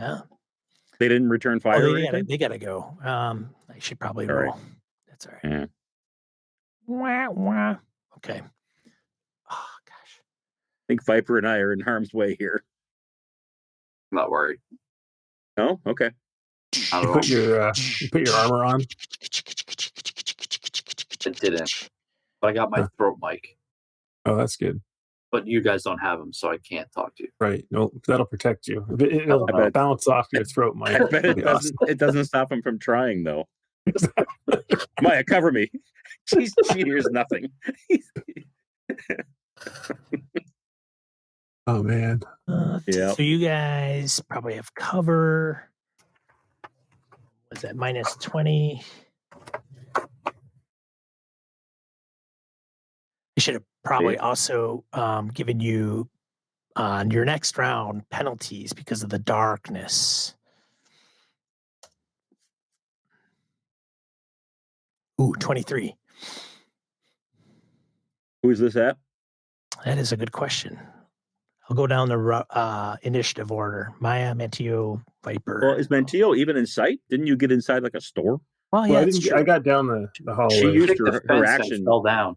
yeah. they didn't return fire or anything? They gotta go. I should probably All right. roll. That's all right. Yeah. Wah, wah. Okay. Oh gosh. I think Viper and I are in harm's way here. I'm not worried. No? Okay. Not at You all. put your armor on. It didn't. But I got my throat mic. Oh, that's good. But you guys don't have them, so I can't talk to you. Right. No, that'll protect you. It'll I bet. bounce off your throat, Mike. I bet It'll be awesome. it doesn't stop him from trying, though. Maya, cover me. She hears nothing. Oh man. Yeah. So you guys probably have cover. Was that minus 20? I should have probably also given you on your next round penalties because of the darkness. Ooh, 23. Who is this at? That is a good question. I'll go down the initiative order. Maya, Mantillo, Viper. Well, is Mantillo even in sight? Didn't you get inside like a store? Well, Well, yeah, I it's didn't. true. I got down the hallway. She used Kicked the her fence and action fell down.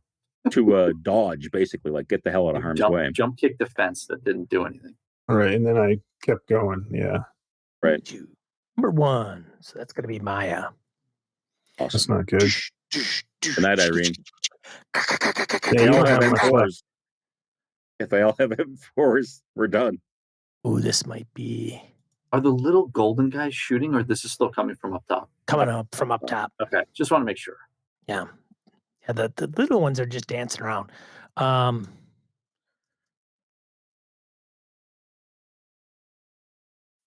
to dodge, basically, like get the hell out of harm's way. Jump kicked the fence that didn't do anything. All right, and then I kept going. Yeah, Right. Two. Number 1. So that's going to be Maya. that's Awesome. not good. Good night, Irene. Yeah, They you all don't have have much M4s. If they all have M4s, we're done. Ooh, this might be Are the little golden guys shooting, or this is still coming from up top? coming up from up top. Okay, just want to make sure. Yeah. Yeah, the little ones are just dancing around.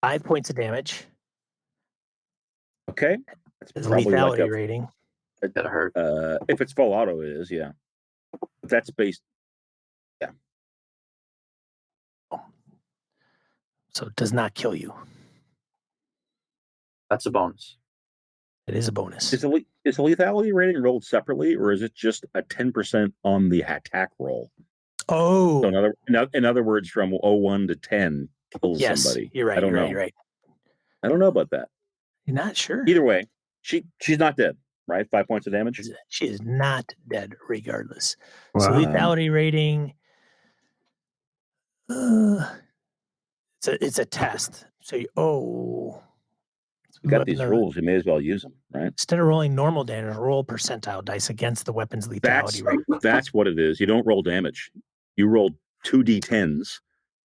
5 points of damage. Okay. That's Is probably lethality like rating. That hurt. if it's full auto, it is, yeah. But that's based. So it does not kill you. That's a bonus. It is a bonus. Is the lethality rating rolled separately, or is it just a 10% on the attack roll? Oh, So in other words, from 01 to 10 kills yes, somebody. you're right. I don't know. You're right. I don't know about that. You're not sure. Either way, she's not dead, right? 5 points of damage. She is not dead, regardless. Wow. So lethality rating. It's a test. So You got these rules. You may as well use them, right? Instead of rolling normal damage, roll percentile dice against the weapon's lethality rate. That's what it is. You don't roll damage. You roll 2d10s,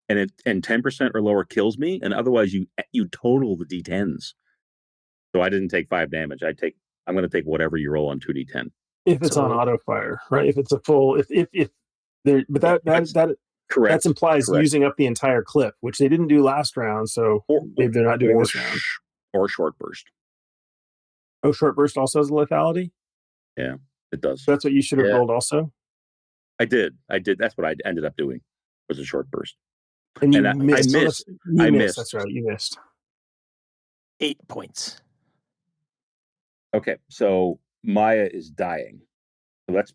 and 10% or lower kills me, and otherwise you total the d10s. So I didn't take 5 damage. I'm going to take whatever you roll on 2d10. if it's on auto fire, right? If it's a full, if there, but that Correct. that implies Correct. using up the entire clip, which they didn't do last round. So maybe they're not doing this round. Or short burst. Oh, short burst also has a lethality. Yeah, it does. So that's what you should have rolled also. I did. That's what I ended up doing. Was a short burst. And you I missed. I missed. That's right. You missed. 8 points. Okay, so Maya is dying. So that's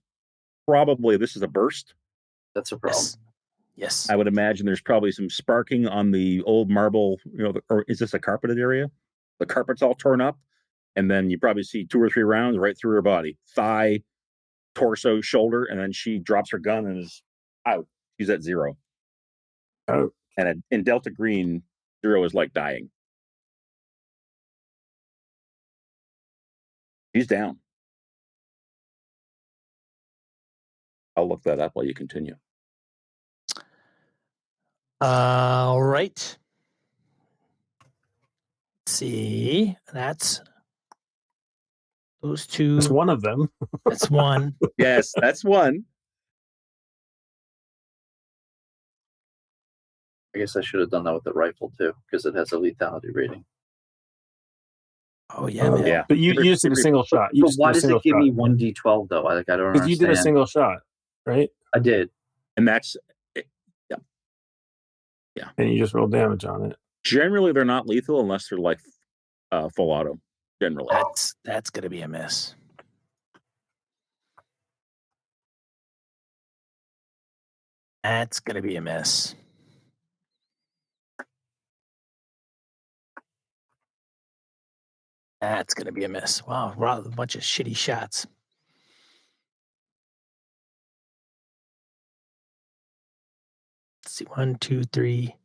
probably, this is a burst. That's a problem. Yes. I would imagine there's probably some sparking on the old marble, or is this a carpeted area? The carpet's all torn up, and then you probably see 2 or 3 rounds right through her body, thigh, torso, shoulder, and then she drops her gun and is out. She's at 0. Oh. And in Delta Green, 0 is like dying. She's down. I'll look that up while you continue. All right. Let's see. That's those two. That's one of them. That's one. Yes, that's one. I guess I should have done that with the rifle too, because it has a lethality rating. Oh yeah, man. Yeah. But you just did a single shot. You But just why did a does single it give shot. me 1d12 though? Like, I don't Because understand. you did a single shot, right? I did. And that's And you just rolled damage on it. generally they're not lethal unless they're like full auto. Generally. That's gonna be a miss. That's gonna be a miss. That's gonna be a miss. Wow, a bunch of shitty shots. Let's see, 1, 2, 3,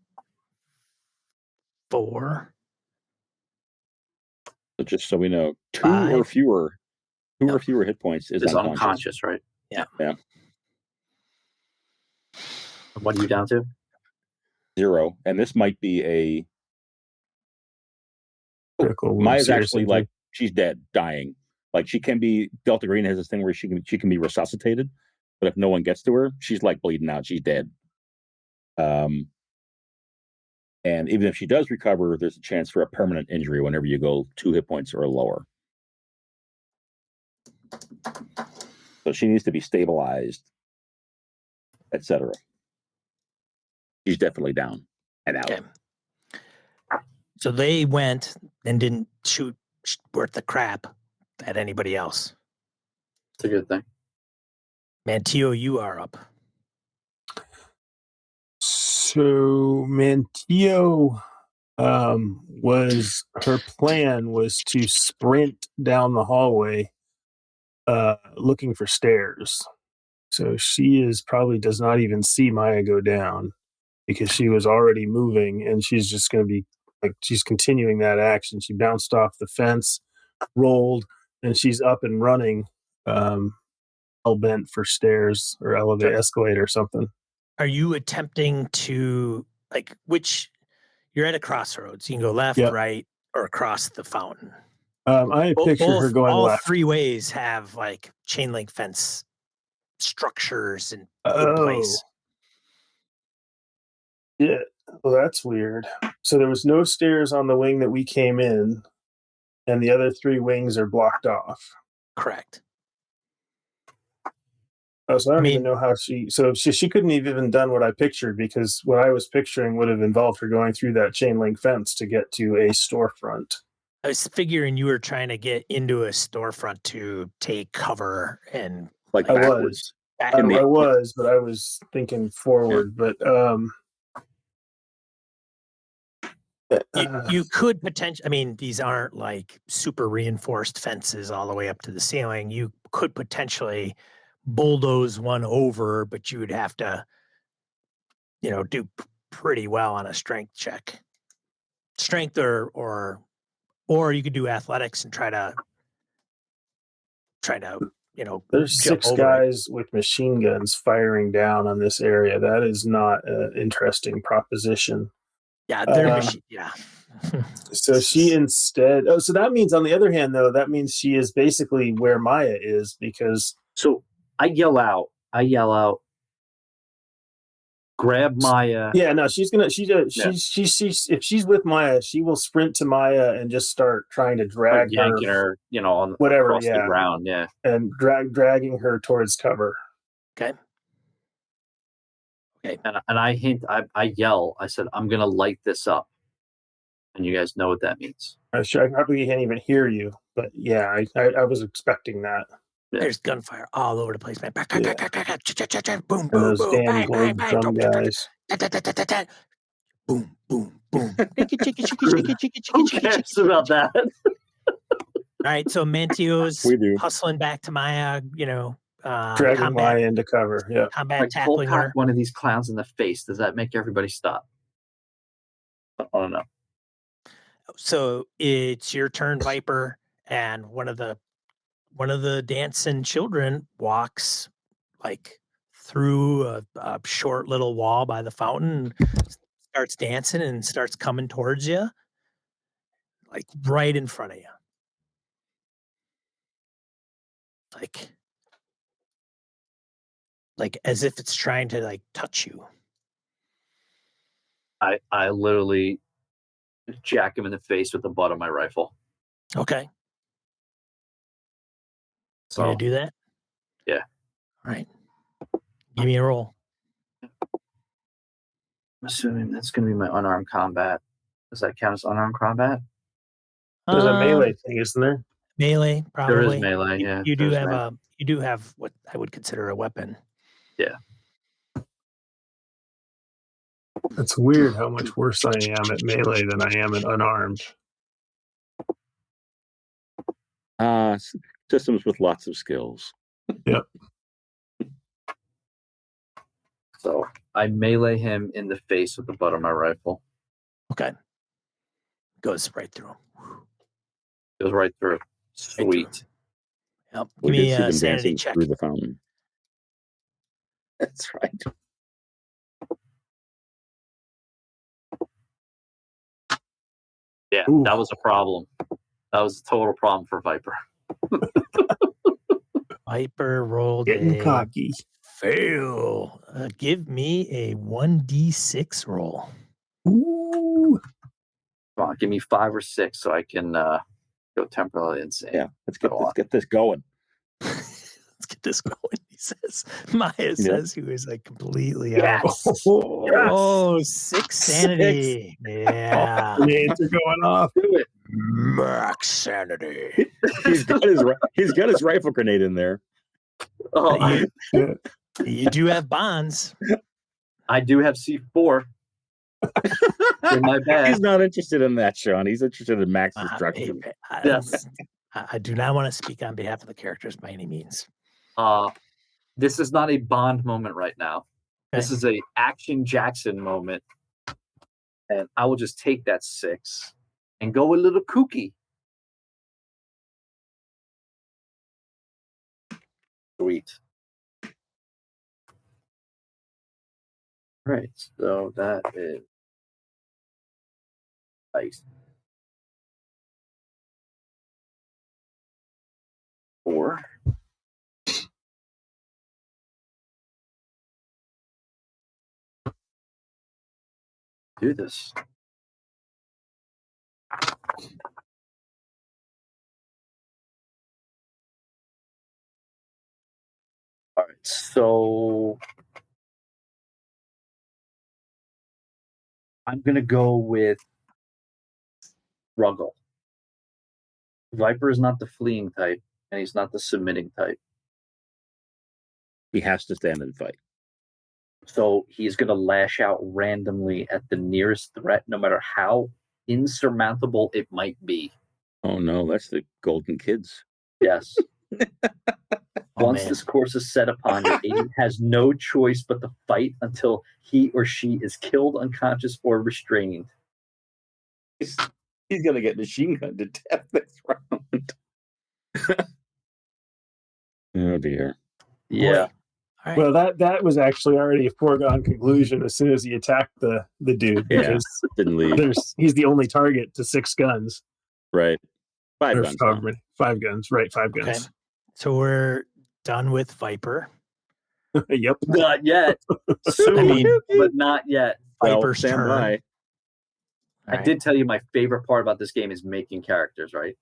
4. So just so we know, 2 or 5. fewer Yep. hit points is It's unconscious. unconscious, right? Yeah. Yeah. What are you down to? 0. And this might be a Critical wound, Maya's serious actually injury. like she's dead, dying. Like she can be Delta Green has this thing where she can be resuscitated, but if no one gets to her, she's like bleeding out. She's dead. And even if she does recover, there's a chance for a permanent injury whenever you go 2 hit points or lower. So she needs to be stabilized, etc. She's definitely down and out. Okay. So they went and didn't shoot worth the crap at anybody else. It's a good thing. Mantillo, you are up. So Mantillo was her plan was to sprint down the hallway looking for stairs. So she probably does not even see Maya go down because she was already moving and she's just going to be like she's continuing that action. She bounced off the fence, rolled, and she's up and running hell bent for stairs or escalator or something. Are you attempting to you're at a crossroads. You can go left, Yep. right, or across the fountain. I picture her going all left. 3 ways have like chain link fence structures in place. Yeah. Well, that's weird. So there was no stairs on the wing that we came in, and the other 3 wings are blocked off. Correct. Oh, so I don't even know how she couldn't have even done what I pictured because what I was picturing would have involved her going through that chain link fence to get to a storefront. I was figuring you were trying to get into a storefront to take cover and like I backwards. was, but I was thinking forward. But you could potentially. I mean, these aren't like super reinforced fences all the way up to the ceiling. You could potentially bulldoze one over, but you would have to, do pretty well on a strength check. Strength or you could do athletics and try to there's 6 guys with machine guns firing down on this area. That is not an interesting proposition. Yeah, they're yeah. So she instead. Oh, so that means on the other hand, though, that means she is basically where Maya is because. So I yell out, grab Maya. Yeah, no, she's gonna. If she's with Maya, she will sprint to Maya and just start trying to drag yanking her, on whatever, across the ground, and dragging her towards cover. Okay. And I yell. I said, "I'm gonna light this up," and you guys know what that means. I probably can't even hear you, but yeah, I was expecting that. Yeah. There's gunfire all over the place, man. Boom, And boom, those boom, damn bang, gold bang, drum bang. guys. Boom, boom, boom. Who cares about that? All right, so Mantillo's We do. hustling back to Maya, Dragonfly into cover. Yeah. Like cold tackling pack her. one of these clowns in the face. Does that make everybody stop? I don't know. So it's your turn, Viper, and one of the dancing children walks like through a short little wall by the fountain, starts dancing and starts coming towards you, like right in front of you. Like as if it's trying to like touch you. I literally jack him in the face with the butt of my rifle. Okay. So You gonna do that? Yeah. All right. Give me a roll. I'm assuming that's going to be my unarmed combat. Does that count as unarmed combat? There's a melee thing, isn't there? Melee, probably. There is melee. You, Yeah, you do there's have melee. you do have what I would consider a weapon. Yeah. It's weird how much worse I am at melee than I am at unarmed. Systems with lots of skills. Yep. So I melee him in the face with the butt of my rifle. Okay. Goes right through him. Goes right through. Sweet. Yep. We Give did me see a them sanity dancing check. through the fountain. That's right. Yeah, Ooh. that was a problem. That was a total problem for Viper. Viper rolled Getting a cocky. fail. Give me a 1d6 roll. Ooh. Come on, give me 5 or 6 so I can go temporarily insane. Yeah, let's get this going. Let's get this going, he says. Maya says he was like completely out. Yes. Oh, 6 sanity. Yeah. Grenades are going off. Do it. Max sanity. He's got his rifle grenade in there. Oh, You do have bonds. I do have C4 in my bag. He's not interested in that, Sean. He's interested in Max's destruction. Yes. I do not want to speak on behalf of the characters by any means. This is not a Bond moment right now. Okay. This is a Action Jackson moment. And I will just take that 6 and go a little kooky. Sweet. All right, so that is nice. 4. Do this. All right, so I'm going to go with Ruggle. Viper is not the fleeing type, and he's not the submitting type. He has to stand and fight. So he's going to lash out randomly at the nearest threat, no matter how insurmountable it might be. Oh no, that's the Golden Kids. Yes. Once man. this course is set upon, your agent has no choice but to fight until he or she is killed, unconscious, or restrained. He's gonna get machine gunned to death this round. Oh dear. Yeah. All right. Well, that was actually already a foregone conclusion as soon as he attacked the dude. Yeah. Because Didn't leave. he's the only target to 6 guns. Right. 5 Or guns. however many. 5 guns. Right, 5 guns. Okay. So we're done with Viper. Yep. Not yet. Soon, I mean- but not yet. Well, Viper's stand turn. by. All I did tell you my favorite part about this game is making characters, right?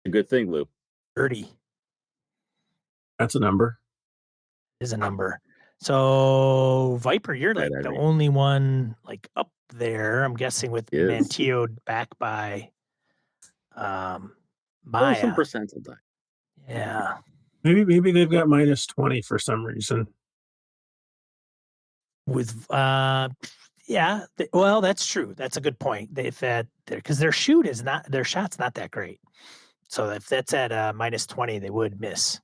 A good thing, Lou. 30 That's a number. is a number. So Viper, you're like Right, the Irene. only one like up there. I'm guessing with Yes. Mantillo back by Some Maya. percentile die. Yeah. Maybe they've got minus 20 for some reason. With yeah, well, that's true. That's a good point. If that because their shot's not that great. So if that's at minus 20, they would miss.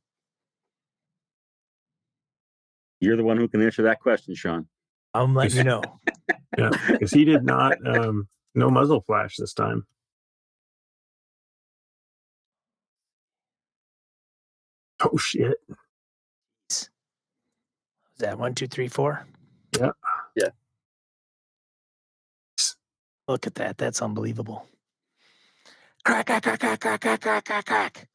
You're the one who can answer that question, Sean. I'm letting you know. Yeah, because he did not no muzzle flash this time. Oh shit! Is that 1, 2, 3, 4? Yeah. Yeah. Look at that. That's unbelievable. Crack, crack, crack, crack, crack, crack, crack, crack, crack.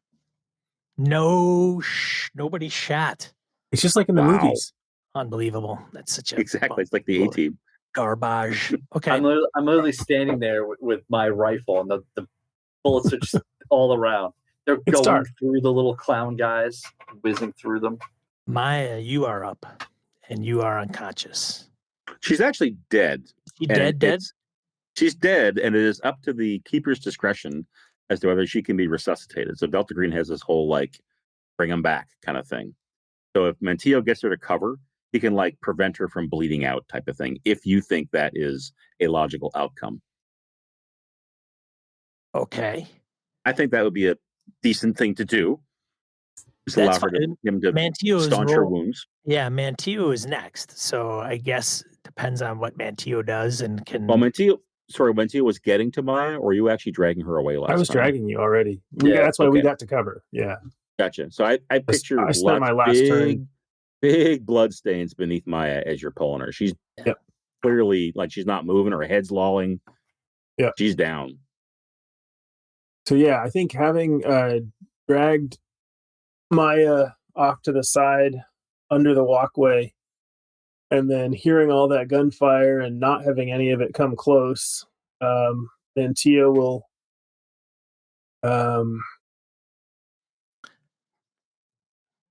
Nobody shot. It's just like in the Wow. movies. Unbelievable. That's such a Exactly. It's like the A team. garbage. Okay. I'm literally standing there with my rifle, and the bullets are just all around. They're It's going dark. through the little clown guys, whizzing through them. Maya, you are up, and you are unconscious. She's actually dead. She and dead? She's dead, and it is up to the keeper's discretion as to whether she can be resuscitated. So Delta Green has this whole like bring them back kind of thing. So if Mantillo gets her to cover, he can like prevent her from bleeding out type of thing. If you think that is a logical outcome, Okay. I think that would be a decent thing to do. Just That's allow fine. him to Mantillo's staunch her role. wounds. Yeah, Mantillo is next. So I guess depends on what Mantillo does and can. Well, Mantillo was getting to Maya, or are you actually dragging her away last time? I was dragging you already. Yeah, That's why we okay. got to cover. Yeah. Gotcha. So I picture I spent my last turn. big blood stains beneath Maya as you're pulling her. She's Yep. clearly like she's not moving. Her head's lolling. Yeah. She's down. So yeah, I think having dragged Maya off to the side under the walkway, and then hearing all that gunfire and not having any of it come close, then Tia will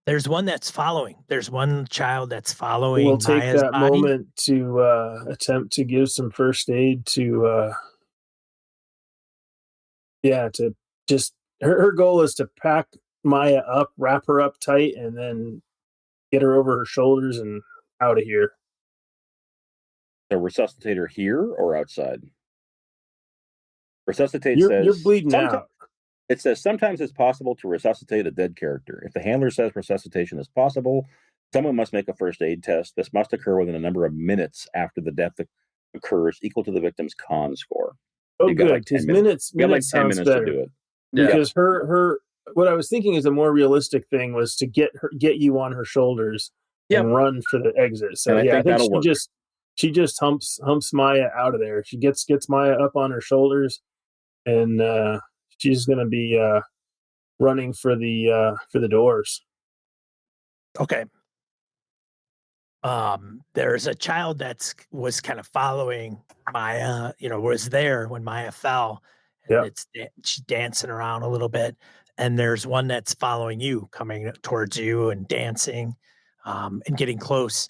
There's one that's following. There's one child that's following. will take Maya's that body. moment to attempt to give some first aid to to just her goal is to pack Maya up, wrap her up tight, and then get her over her shoulders and out of here. The resuscitator here or outside? Resuscitate You're says bleeding out. It says sometimes it's possible to resuscitate a dead character. If the handler says resuscitation is possible, someone must make a first aid test. This must occur within a number of minutes after the death occurs, equal to the victim's con score. Oh, You've got good. like 10 Because minutes. You got like 10 sounds minutes better. to do it. Because her what I was thinking is a more realistic thing was to get you on her shoulders and run for the exit. So and I think that'll work. She just humps Maya out of there. She gets Maya up on her shoulders, and she's going to be running for the doors. Okay. There's a child was kind of following Maya, was there when Maya fell. And she's dancing around a little bit. And there's one that's following you, coming towards you and dancing, and getting close.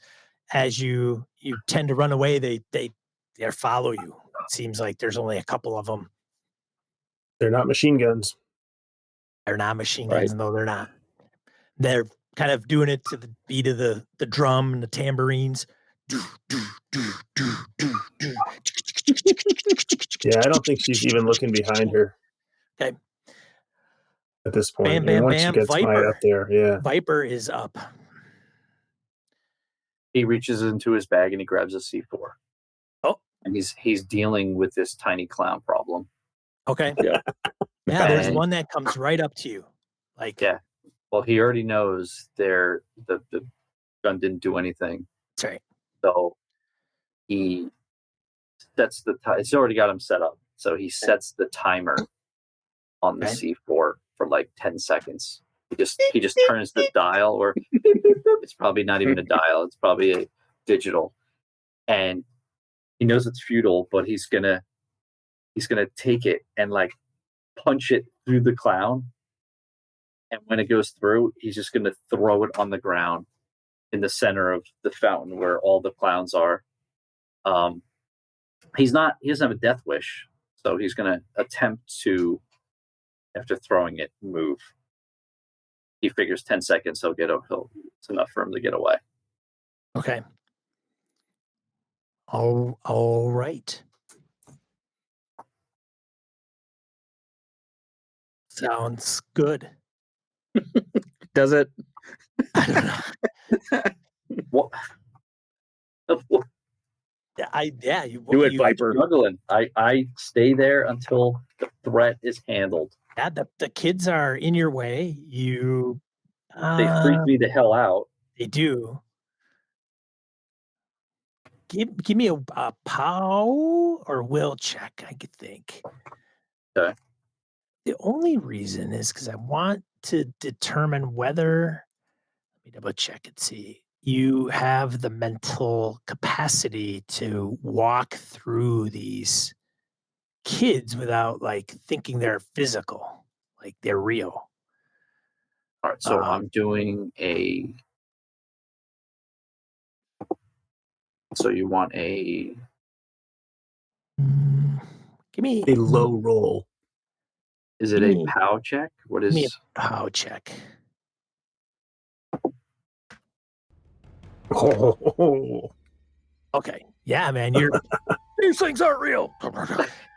As you tend to run away, they follow you. It seems like there's only a couple of them. They're not machine guns. They're not machine guns. No, they're not. They're kind of doing it to the beat of the drum and the tambourines. Yeah, I don't think she's even looking behind her. Okay. At this point, bam, bam, once bam. she gets Maya up there, yeah. Viper is up. He reaches into his bag and he grabs a C4. Oh, and he's dealing with this tiny clown problem. Okay. Yeah. There's one that comes right up to you. Well, he already knows the gun didn't do anything. That's right. So he sets it's already got him set up. So he sets the timer on the C4 for like 10 seconds. He just turns the dial, or it's probably not even a dial. It's probably a digital. And he knows it's futile, but he's gonna take it and like punch it through the clown. And when it goes through, he's just gonna throw it on the ground in the center of the fountain where all the clowns are. He doesn't have a death wish, so he's gonna attempt to, after throwing it, move. He figures 10 seconds it's enough for him to get away. Okay. All right. Sounds good. Does it? I don't know. What? Do it, Viper. Juggling. I stay there until the threat is handled. Yeah, the kids are in your way. You They freak me the hell out. They do. Give me a POW or will check, I could think. Okay. The only reason is because I want to determine whether, let me double check and see, you have the mental capacity to walk through these kids without like thinking they're physical, like they're real. All right, so I'm doing a. So you want a? Give me A low roll. Is it give a me- POW check? What give me a is? POW check. Oh, Okay. Yeah, man. You're these things aren't real.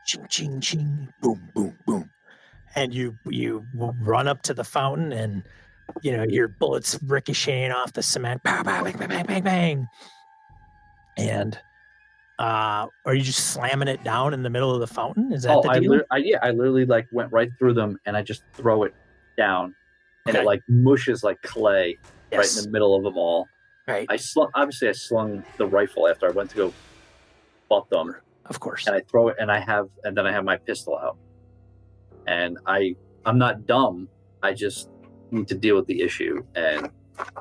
Ching ching ching. Boom, boom, boom. And you run up to the fountain and your bullets ricocheting off the cement. Pow, pow, bang, bang, bang, bang, bang. And are you just slamming it down in the middle of the fountain? Is that the deal? I literally like went right through them and I just throw it down, and it Okay. like mushes like clay right in Yes. the middle of them all. Right. I slung the rifle after I went to go butt them, Of course. and I throw it, and then I have my pistol out, and I'm not dumb. I just need to deal with the issue, and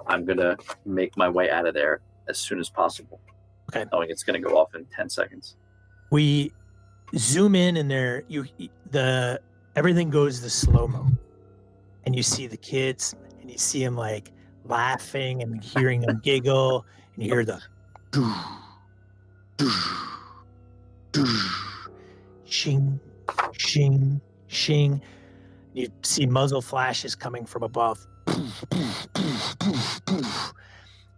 I'm gonna make my way out of there as soon as possible. Okay. Knowing it's gonna go off in 10 seconds. We zoom in and everything goes to slow-mo. And you see the kids and you see them like laughing and hearing them giggle, and you hear the doo, doo, doo, shing, shing, shing. You see muzzle flashes coming from above.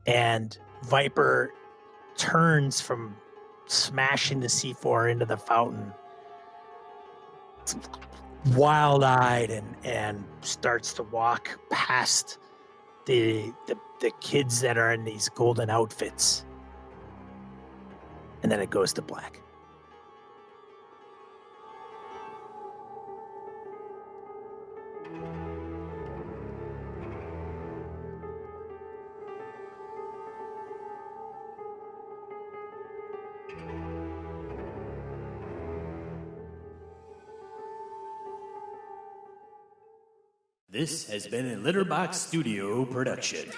And Viper turns from smashing the C4 into the fountain, wild-eyed, and starts to walk past the kids that are in these golden outfits. And then it goes to black. This has been a Litterbox Studio production.